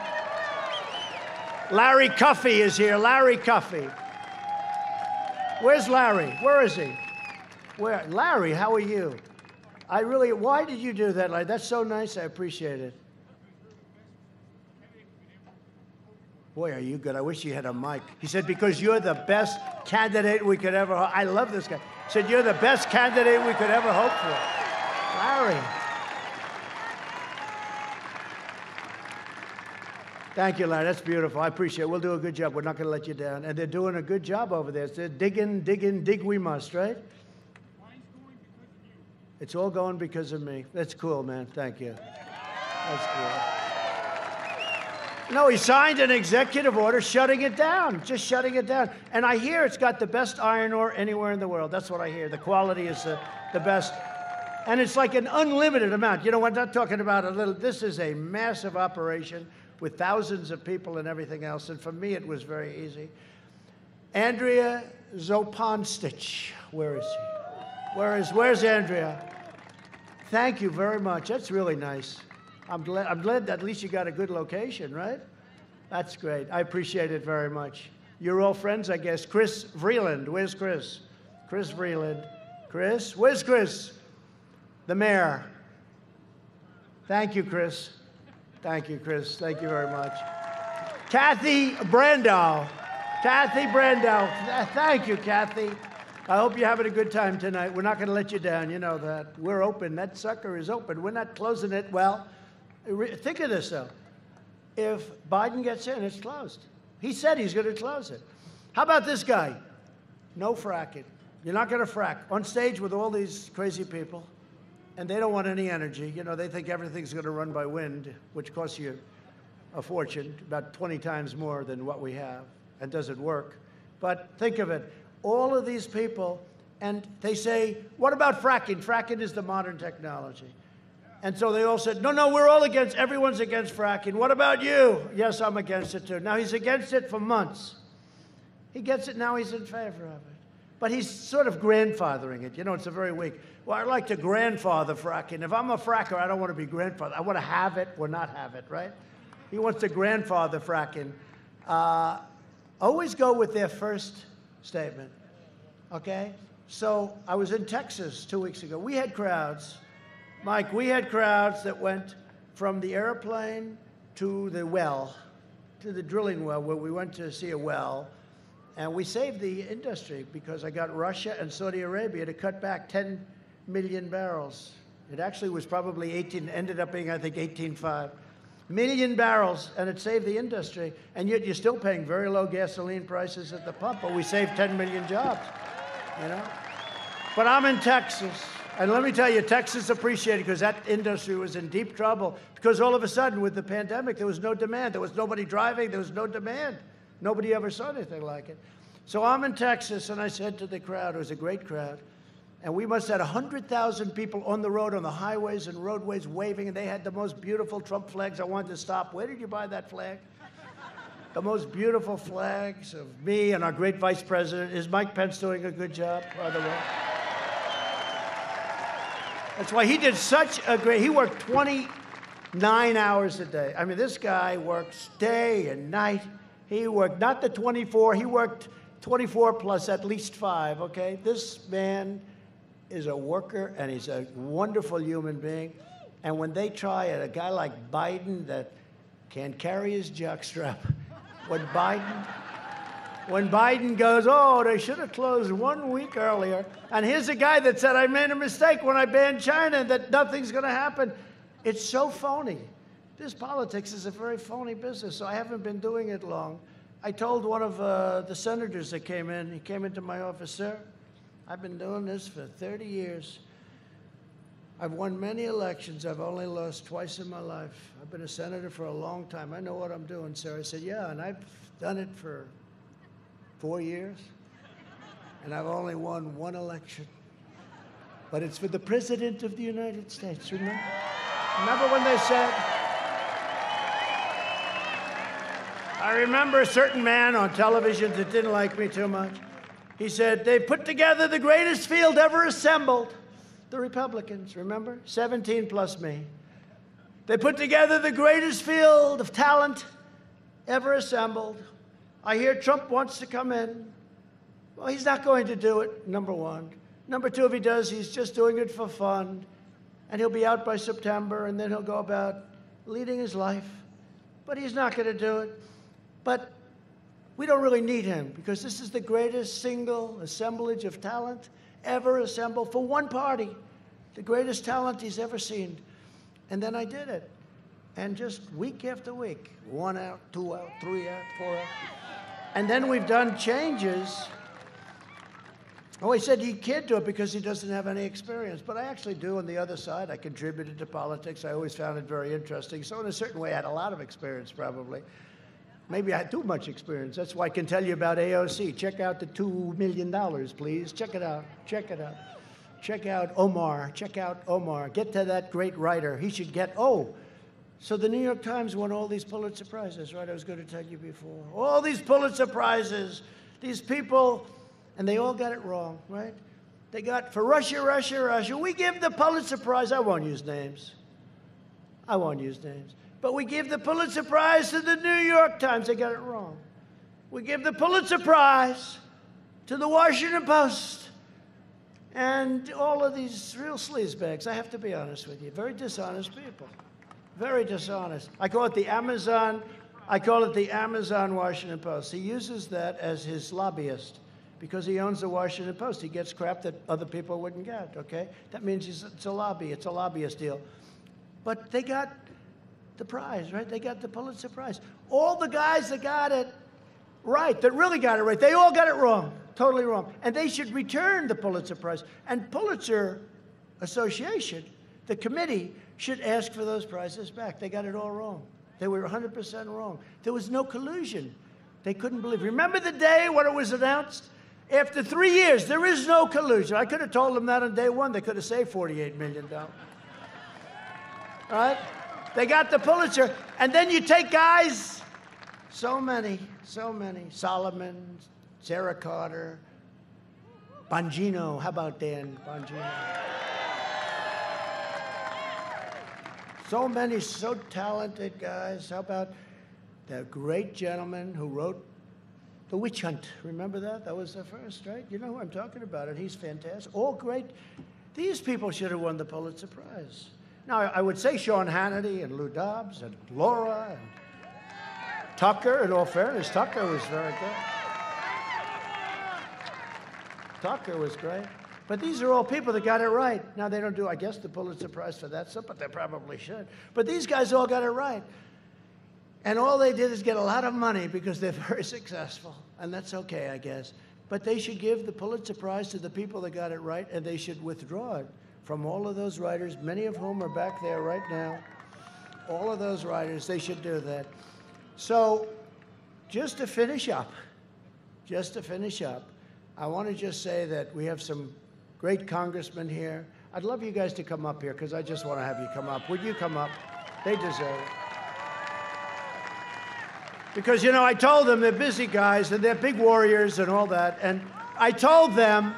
Larry Cuffey is here. Larry Cuffey. Where's Larry? Where is he? Where? Larry, how are you? Why did you do that, Larry? That's so nice. I appreciate it. Boy, are you good. I wish you had a mic. He said, because you're the best candidate we could ever hope. I love this guy. He said, you're the best candidate we could ever hope for. Larry. Thank you, Larry. That's beautiful. I appreciate it. We'll do a good job. We're not going to let you down. And they're doing a good job over there. They're digging, dig we must, right? It's all going because of me. That's cool, man. Thank you. That's cool. No, he signed an executive order shutting it down, just shutting it down. And I hear it's got the best iron ore anywhere in the world. That's what I hear. The quality is the best. And it's like an unlimited amount. You know, we're not talking about a little. This is a massive operation with thousands of people and everything else. And for me, it was very easy. Andrea Zoponstich. Where is she? Where's Andrea? Thank you very much. That's really nice. I'm glad that at least you got a good location, right? That's great. I appreciate it very much. You're all friends, I guess. Chris Vreeland. Where's Chris? Chris Vreeland. Chris? Where's Chris? The mayor. Thank you, Chris. Thank you, Chris. Thank you very much. Kathy Brandow. Kathy Brandow. Thank you, Kathy. I hope you're having a good time tonight. We're not going to let you down. You know that. We're open. That sucker is open. We're not closing it. Well, think of this, though. If Biden gets in, it's closed. He said he's going to close it. How about this guy? No fracking. You're not going to frack. On stage with all these crazy people. and they don't want any energy. You know, they think everything's going to run by wind, which costs you a fortune, about 20 times more than what we have, and doesn't work. But think of it, all of these people, and they say, what about fracking? Fracking is the modern technology. And so they all said, no, we're all against, everyone's against fracking. What about you? Yes, I'm against it too. Now he's against it for months. He gets it, now he's in favor of it. But he's sort of grandfathering it. You know, it's a very weak. Well, I'd like to grandfather fracking. If I'm a fracker, I don't want to be grandfather. I want to have it or not have it, right? He wants to grandfather fracking. Always go with their first statement, okay? So I was in Texas 2 weeks ago. We had crowds. Mike, we had crowds that went from the airplane to the well, to the drilling well, where we went to see a well. And we saved the industry because I got Russia and Saudi Arabia to cut back 10 million barrels. It actually was probably 18, ended up being, I think, 18.5 million barrels, and it saved the industry. And yet you're still paying very low gasoline prices at the pump, but we saved 10 million jobs, you know? But I'm in Texas, and let me tell you, Texas appreciated because that industry was in deep trouble because all of a sudden with the pandemic, there was no demand. There was nobody driving. There was no demand. Nobody ever saw anything like it. So I'm in Texas, and I said to the crowd, it was a great crowd, and we must have had 100,000 people on the road, on the highways and roadways waving, and they had the most beautiful Trump flags. I wanted to stop. Where did you buy that flag? The most beautiful flags of me and our great vice president. Is Mike Pence doing a good job, by the way? That's why he did such a great, he worked 29 hours a day. I mean, this guy works day and night. He worked not the 24, he worked 24 plus at least 5, okay? This man is a worker, and he's a wonderful human being. And when they try it, a guy like Biden that can't carry his jockstrap, when Biden goes, oh, they should have closed 1 week earlier. And here's a guy that said, I made a mistake when I banned China, that nothing's going to happen. It's so phony. This politics is a very phony business, so I haven't been doing it long. I told one of the senators that came in, he came into my office, sir, I've been doing this for 30 years. I've won many elections. I've only lost twice in my life. I've been a senator for a long time. I know what I'm doing, sir. I said, yeah, and I've done it for 4 years, and I've only won 1 election. But it's for the President of the United States, remember? Remember when they said, I remember a certain man on television that didn't like me too much. He said, they put together the greatest field ever assembled. The Republicans, remember? 17 plus me. They put together the greatest field of talent ever assembled. I hear Trump wants to come in. Well, he's not going to do it, number one. Number two, if he does, he's just doing it for fun. And he'll be out by September, and then he'll go about leading his life. But he's not going to do it. But we don't really need him, because this is the greatest single assemblage of talent ever assembled for one party. The greatest talent he's ever seen. And then I did it. And just week after week, 1 out, 2 out, 3 out, 4 out. And then we've done changes. Oh, he said he can't do it because he doesn't have any experience. But I actually do on the other side. I contributed to politics. I always found it very interesting. So in a certain way, I had a lot of experience, probably. Maybe I had too much experience. That's why I can tell you about AOC. Check out the $2 million, please. Check it out. Check it out. Check out Omar. Check out Omar. Get to that great writer. He should get, so the New York Times won all these Pulitzer Prizes, right? I was going to tell you before. All these Pulitzer Prizes, these people, and they all got it wrong, right? They got, for Russia, Russia, Russia, we give the Pulitzer Prize. I won't use names. I won't use names. But we give the Pulitzer Prize to the New York Times. They got it wrong. We give the Pulitzer Prize to the Washington Post. And all of these real sleazebags, I have to be honest with you, very dishonest people. Very dishonest. I call it the Amazon Washington Post. He uses that as his lobbyist because he owns the Washington Post. He gets crap that other people wouldn't get, okay? That means it's a lobbyist deal. But they got the prize, right? They got the Pulitzer Prize. All the guys that got it right, that really got it right, they all got it wrong, totally wrong. And they should return the Pulitzer Prize. And Pulitzer Association The committee should ask for those prizes back. They got it all wrong. They were 100% wrong. There was no collusion. They couldn't believe. Remember the day when it was announced? After 3 years, there is no collusion. I could have told them that on day one. They could have saved $48 million. All right? They got the Pulitzer. And then you take guys, so many. Solomon, Sarah Carter, Bongino. How about Dan Bongino? So many, so talented guys. How about the great gentleman who wrote The Witch Hunt? Remember that? That was the first, right? You know who I'm talking about, and he's fantastic. All great. These people should have won the Pulitzer Prize. Now, I would say Sean Hannity and Lou Dobbs and Laura and Tucker. In all fairness, Tucker was very good. Tucker was great. But these are all people that got it right. Now, they don't do, I guess, the Pulitzer Prize for that stuff, but they probably should. But these guys all got it right. And all they did is get a lot of money because they're very successful. And that's okay, I guess. But they should give the Pulitzer Prize to the people that got it right, and they should withdraw it from all of those writers, many of whom are back there right now. All of those writers, they should do that. So just to finish up, I want to just say that we have some great congressmen here. I'd love you guys to come up here because I just want to have you come up. Would you come up? They deserve it. Because, you know, I told them they're busy guys and they're big warriors and all that. And I told them,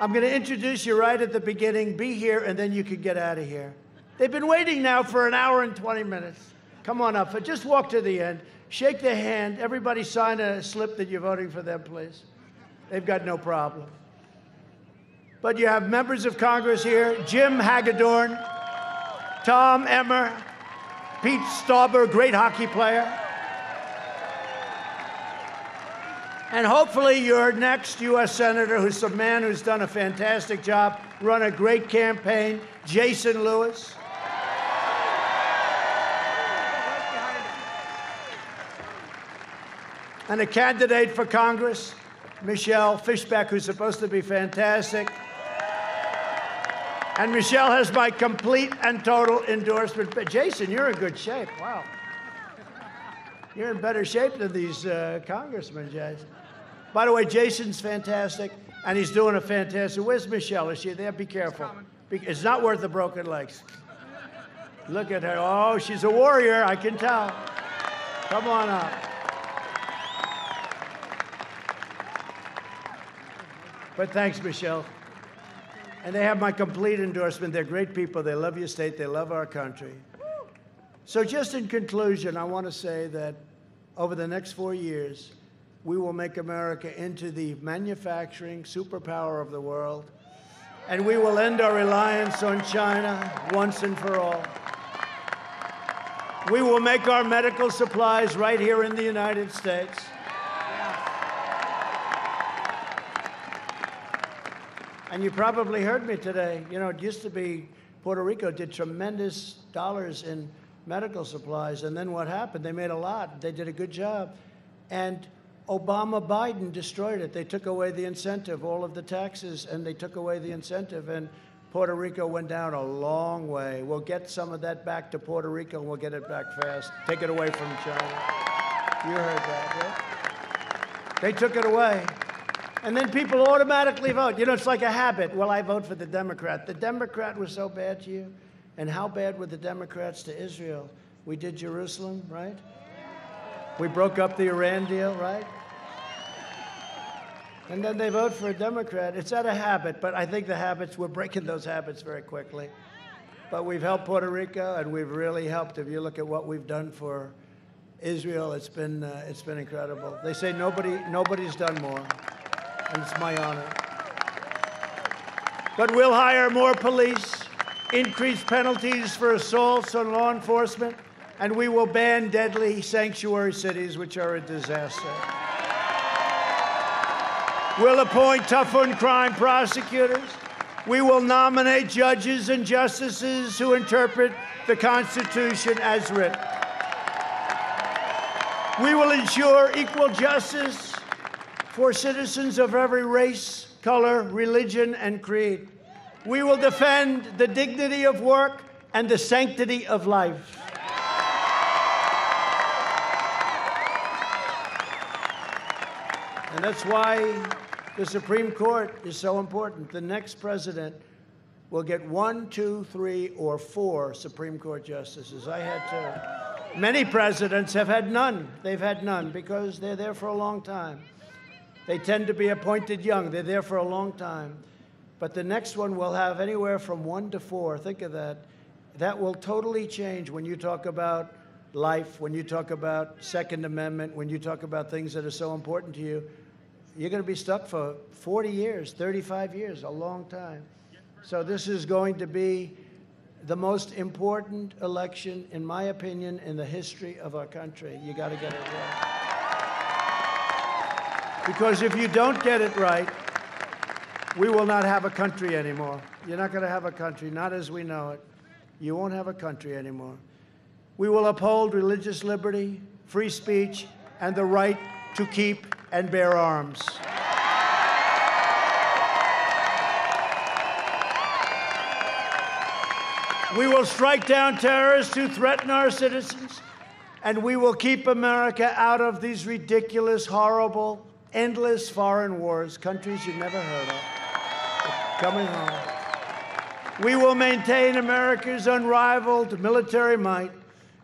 I'm going to introduce you right at the beginning. Be here, and then you can get out of here. They've been waiting now for an hour and 20 minutes. Come on up. Just walk to the end. Shake their hand. Everybody sign a slip that you're voting for them, please. They've got no problem. But you have members of Congress here. Jim Hagedorn, Tom Emmer, Pete Stauber, great hockey player. And hopefully your next U.S. Senator, who's a man who's done a fantastic job, run a great campaign, Jason Lewis. And a candidate for Congress, Michelle Fishbeck, who's supposed to be fantastic. And Michelle has my complete and total endorsement. But Jason, you're in good shape. Wow. You're in better shape than these congressmen, Jason. By the way, Jason's fantastic, and he's doing a fantastic. Where's Michelle? Is she there? Be careful. It's not worth the broken legs. Look at her. Oh, she's a warrior, I can tell. Come on up. But thanks, Michelle. And they have my complete endorsement. They're great people. They love your state. They love our country. So just in conclusion, I want to say that over the next 4 years, we will make America into the manufacturing superpower of the world, and we will end our reliance on China once and for all. We will make our medical supplies right here in the United States. And you probably heard me today. You know, it used to be Puerto Rico did tremendous dollars in medical supplies, and then what happened? They made a lot. They did a good job. And Obama-Biden destroyed it. They took away the incentive, all of the taxes, and they took away the incentive, and Puerto Rico went down a long way. We'll get some of that back to Puerto Rico, and we'll get it back fast. Take it away from China. You heard that, right? They took it away. And then people automatically vote. You know, it's like a habit. Well, I vote for the Democrat. The Democrat was so bad to you. And how bad were the Democrats to Israel? We did Jerusalem, right? We broke up the Iran deal, right? And then they vote for a Democrat. It's out of habit, but I think we're breaking those habits very quickly. But we've helped Puerto Rico, and we've really helped. If you look at what we've done for Israel, it's been incredible. They say nobody's done more, and it's my honor. But we'll hire more police, increase penalties for assaults on law enforcement, and we will ban deadly sanctuary cities, which are a disaster. We'll appoint tough-on-crime prosecutors. We will nominate judges and justices who interpret the Constitution as written. We will ensure equal justice for citizens of every race, color, religion, and creed. We will defend the dignity of work and the sanctity of life. And that's why the Supreme Court is so important. The next president will get 1, 2, 3, or 4 Supreme Court justices. I had two. Many presidents have had none. They've had none because they're there for a long time. They tend to be appointed young. They're there for a long time. But the next one will have anywhere from 1 to 4. Think of that. That will totally change when you talk about life, when you talk about Second Amendment, when you talk about things that are so important to you. You're going to be stuck for 40 years, 35 years, a long time. So this is going to be the most important election, in my opinion, in the history of our country. You got to get it right. Because if you don't get it right, we will not have a country anymore. You're not going to have a country, not as we know it. You won't have a country anymore. We will uphold religious liberty, free speech, and the right to keep and bear arms. We will strike down terrorists who threaten our citizens, and we will keep America out of these ridiculous, horrible, endless foreign wars, countries you've never heard of, coming home. We will maintain America's unrivaled military might,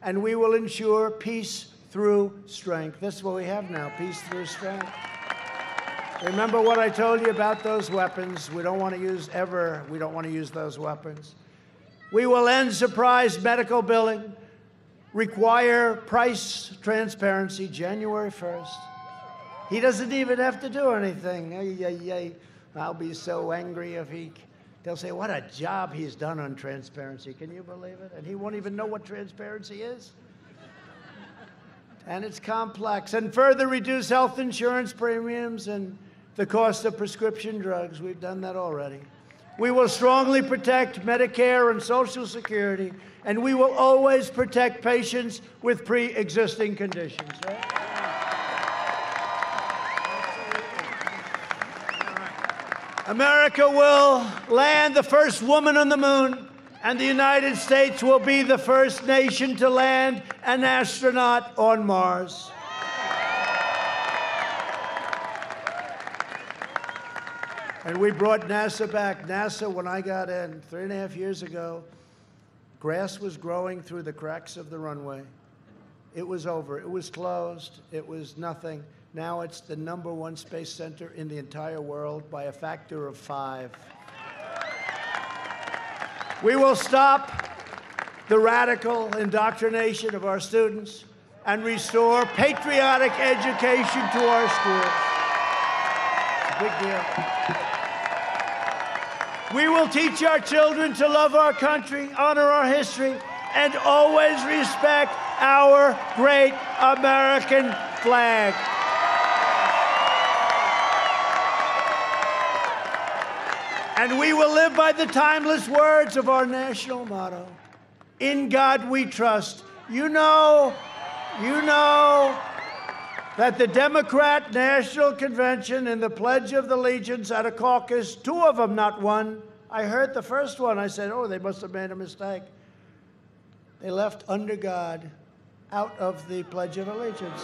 and we will ensure peace through strength. That's what we have now, peace through strength. Remember what I told you about those weapons. We don't want to use those weapons. We will end surprise medical billing, require price transparency January 1st. He doesn't even have to do anything. I'll be so angry if they'll say, what a job he's done on transparency. Can you believe it? And he won't even know what transparency is. And it's complex. And further reduce health insurance premiums and the cost of prescription drugs. We've done that already. We will strongly protect Medicare and Social Security, and we will always protect patients with pre-existing conditions. Right? America will land the first woman on the moon, and the United States will be the first nation to land an astronaut on Mars. And we brought NASA back. NASA, when I got in 3.5 years ago, grass was growing through the cracks of the runway. It was over. It was closed. It was nothing. Now it's the #1 space center in the entire world by a factor of 5. We will stop the radical indoctrination of our students and restore patriotic education to our schools. It's a big deal. We will teach our children to love our country, honor our history, and always respect our great American flag. And we will live by the timeless words of our national motto, in God we trust. You know that the Democrat National Convention and the Pledge of Allegiance had a caucus, 2 of them, not 1. I heard the first one. I said, oh, they must have made a mistake. They left under God out of the Pledge of Allegiance.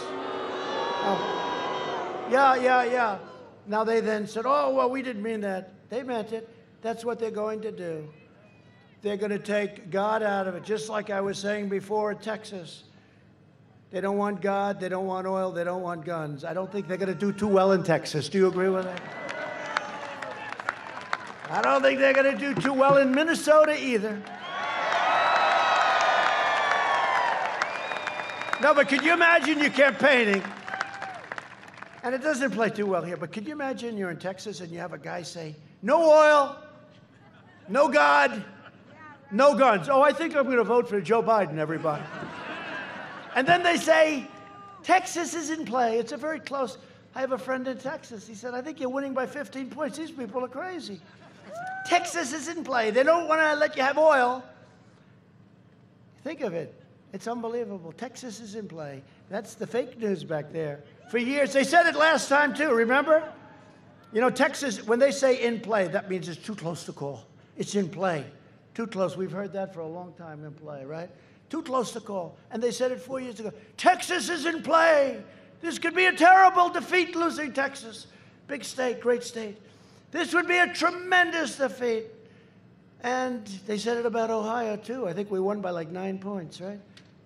Oh. Yeah. Now they then said, oh, well, we didn't mean that. They meant it. That's what they're going to do. They're going to take God out of it, just like I was saying before in Texas. They don't want God, they don't want oil, they don't want guns. I don't think they're going to do too well in Texas. Do you agree with that? I don't think they're going to do too well in Minnesota either. No, but could you imagine you're campaigning, and it doesn't play too well here, but could you imagine you're in Texas and you have a guy say, no oil, no God, no guns. Oh, I think I'm going to vote for Joe Biden, everybody. And then they say, Texas is in play. It's a very close. I have a friend in Texas. He said, I think you're winning by 15 points. These people are crazy. Texas is in play. They don't want to let you have oil. Think of it. It's unbelievable. Texas is in play. That's the fake news back there. For years, they said it last time too, remember? You know, Texas, when they say in play, that means it's too close to call. It's in play. Too close. We've heard that for a long time, in play, right? Too close to call. And they said it 4 years ago. Texas is in play. This could be a terrible defeat, losing Texas. Big state, great state. This would be a tremendous defeat. And they said it about Ohio, too. I think we won by like 9 points, right?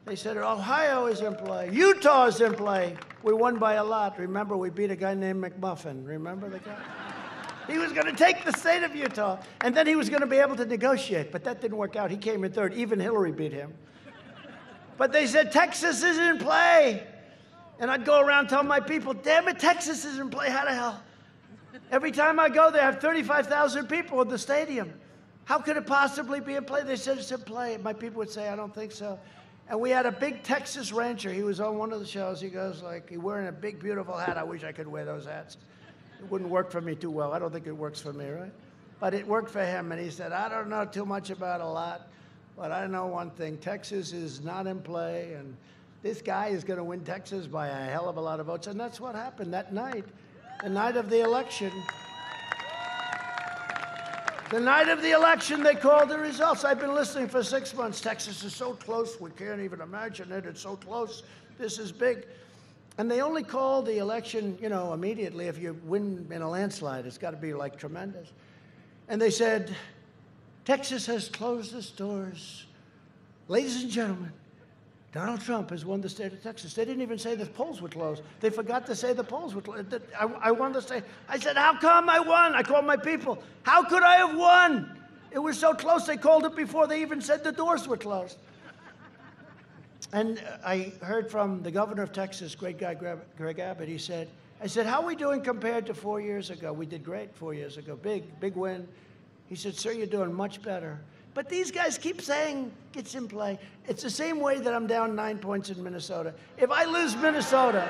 They said Ohio is in play. Utah is in play. We won by a lot. Remember, we beat a guy named McMuffin. Remember the guy? He was going to take the state of Utah, and then he was going to be able to negotiate. But that didn't work out. He came in third. Even Hillary beat him. But they said, Texas is in play. And I'd go around telling my people, damn it, Texas is in play. How the hell? Every time I go, they have 35,000 people in the stadium. How could it possibly be in play? They said it's in play. My people would say, I don't think so. And we had a big Texas rancher. He was on one of the shows. He goes like, he's wearing a big, beautiful hat. I wish I could wear those hats. It wouldn't work for me too well. I don't think it works for me, right? But it worked for him. And he said, I don't know too much about a lot, but I know one thing. Texas is not in play, and this guy is going to win Texas by a hell of a lot of votes. And that's what happened that night, the night of the election. The night of the election, they called the results. I've been listening for 6 months. Texas is so close, we can't even imagine it. It's so close. This is big. And they only call the election, you know, immediately if you win in a landslide. It's got to be, like, tremendous. And they said, Texas has closed its doors. Ladies and gentlemen, Donald Trump has won the state of Texas. They didn't even say the polls would close. They forgot to say the polls would close. I won the state. I said, how come I won? I called my people. How could I have won? It was so close, they called it before they even said the doors were closed. And I heard from the governor of Texas, great guy, Greg Abbott. He said, I said, how are we doing compared to 4 years ago? We did great 4 years ago. Big win. He said, sir, you're doing much better. But these guys keep saying it's in play. It's the same way that I'm down 9 points in Minnesota. If I lose Minnesota,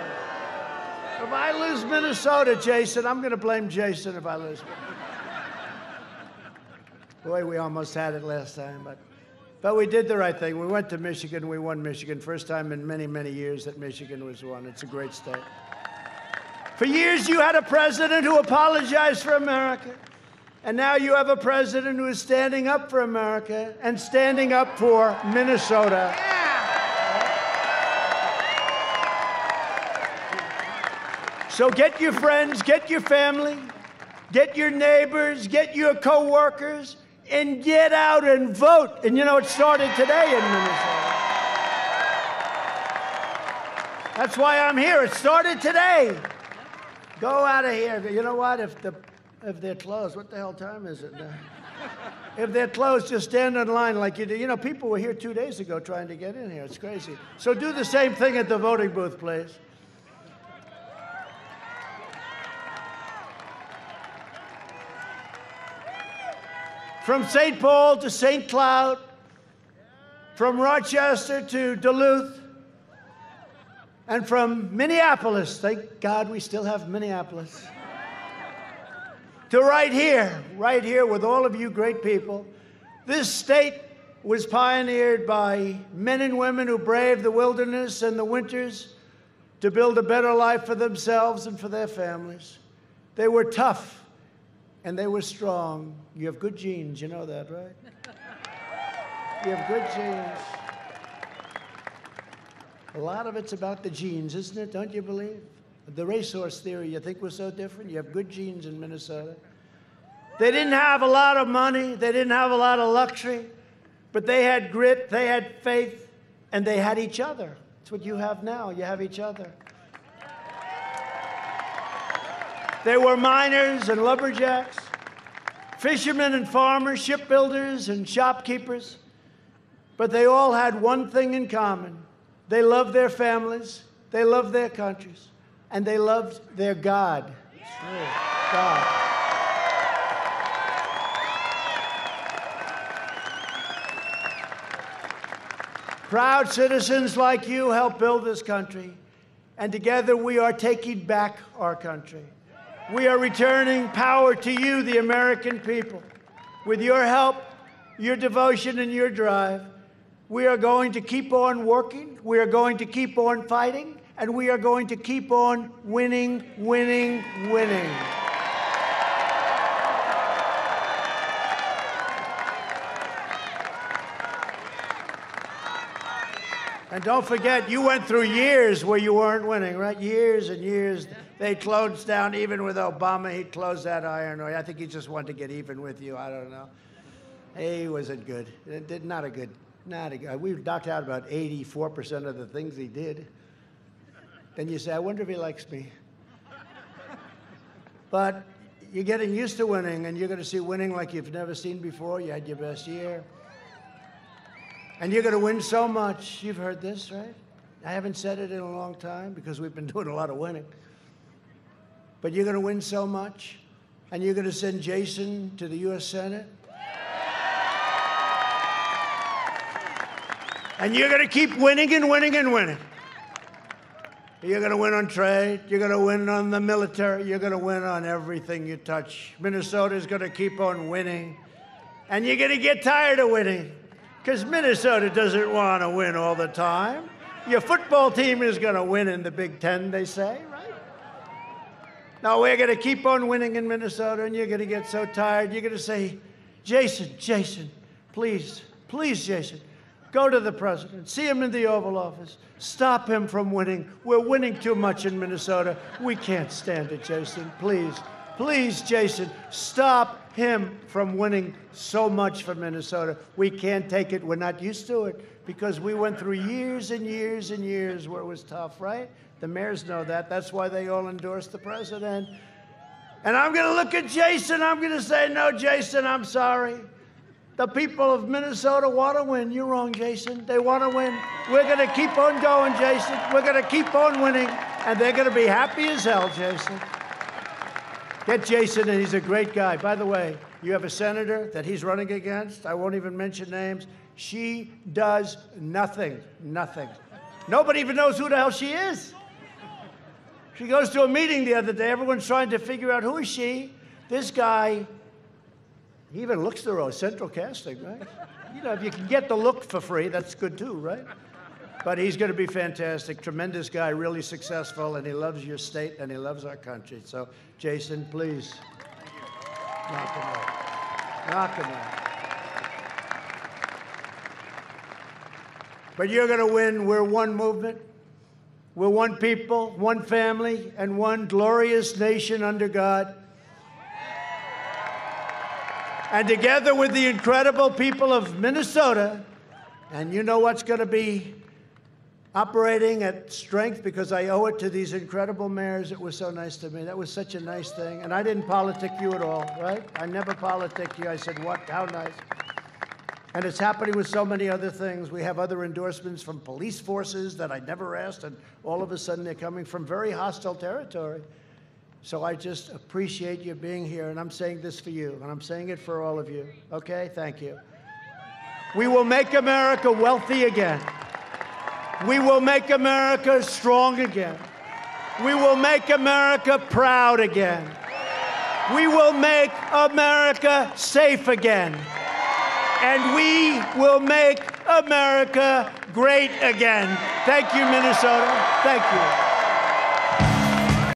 Jason, I'm going to blame Jason if I lose. Boy, we almost had it last time, but we did the right thing. We went to Michigan. We won Michigan. First time in many, many years that Michigan was won. It's a great state. For years, you had a president who apologized for America. And now you have a president who is standing up for America and standing up for Minnesota. Yeah. So get your friends, get your family, get your neighbors, get your co-workers, and get out and vote. And you know, it started today in Minnesota. That's why I'm here. It started today. Go out of here. You know what? If they're closed, what the hell time is it now? If they're closed, just stand in line like you do. You know, people were here 2 days ago trying to get in here. It's crazy. So do the same thing at the voting booth, please. From St. Paul to St. Cloud, from Rochester to Duluth, and from Minneapolis, thank God we still have Minneapolis, to right here with all of you great people. This state was pioneered by men and women who braved the wilderness and the winters to build a better life for themselves and for their families. They were tough and they were strong. You have good genes, you know that, right? You have good genes. A lot of it's about the genes, isn't it? Don't you believe? The racehorse theory, you think we're so different? You have good genes in Minnesota. They didn't have a lot of money. They didn't have a lot of luxury. But they had grit, they had faith, and they had each other. That's what you have now. You have each other. They were miners and lumberjacks, fishermen and farmers, shipbuilders and shopkeepers. But they all had one thing in common. They loved their families, they loved their countries, and they loved their God. God. Proud citizens like you help build this country, and together we are taking back our country. We are returning power to you, the American people. With your help, your devotion, and your drive, we are going to keep on working, we are going to keep on fighting, and we are going to keep on winning, winning, winning. And don't forget, you went through years where you weren't winning, right? Years and years. They closed down, even with Obama, he closed that iron. I think he just wanted to get even with you. I don't know. He wasn't good. Not a good. We've knocked out about 84% of the things he did. And you say, I wonder if he likes me. But you're getting used to winning, and you're going to see winning like you've never seen before. You had your best year. And you're going to win so much. You've heard this, right? I haven't said it in a long time because we've been doing a lot of winning. But you're going to win so much, and you're going to send Jason to the U.S. Senate. And you're going to keep winning and winning and winning. You're going to win on trade. You're going to win on the military. You're going to win on everything you touch. Minnesota's going to keep on winning. And you're going to get tired of winning because Minnesota doesn't want to win all the time. Your football team is going to win in the Big Ten, they say, right? No, we're going to keep on winning in Minnesota, and you're going to get so tired. You're going to say, Jason, please, Jason, go to the president. See him in the Oval Office. Stop him from winning. We're winning too much in Minnesota. We can't stand it, Jason. Please, Jason, stop him from winning so much for Minnesota. We can't take it. We're not used to it because we went through years and years and years where it was tough, right? The mayors know that. That's why they all endorsed the president. And I'm going to look at Jason. I'm going to say, no, Jason, I'm sorry. The people of Minnesota want to win. You're wrong, Jason. They want to win. We're going to keep on going, Jason. We're going to keep on winning, and they're going to be happy as hell, Jason. Get Jason, and he's a great guy. By the way, you have a senator that he's running against. I won't even mention names. She does nothing. Nobody even knows who the hell she is. She goes to a meeting the other day. Everyone's trying to figure out who is she. This guy, he even looks the role, central casting, right? You know, if you can get the look for free, that's good too, right? But he's going to be fantastic, tremendous guy, really successful, and he loves your state and he loves our country. So, Jason, please, knock him out. But you're going to win. We're one movement. We're one people, one family, and one glorious nation under God. And together with the incredible people of Minnesota, and you know what's going to be operating at strength because I owe it to these incredible mayors that were so nice to me. That was such a nice thing. And I didn't politic you at all, right? I never politic you. I said, what? How nice. And it's happening with so many other things. We have other endorsements from police forces that I never asked, and all of a sudden they're coming from very hostile territory. So I just appreciate you being here, and I'm saying this for you, and I'm saying it for all of you. Okay? Thank you. We will make America wealthy again. We will make America strong again. We will make America proud again. We will make America safe again. And we will make America great again. Thank you, Minnesota. Thank you.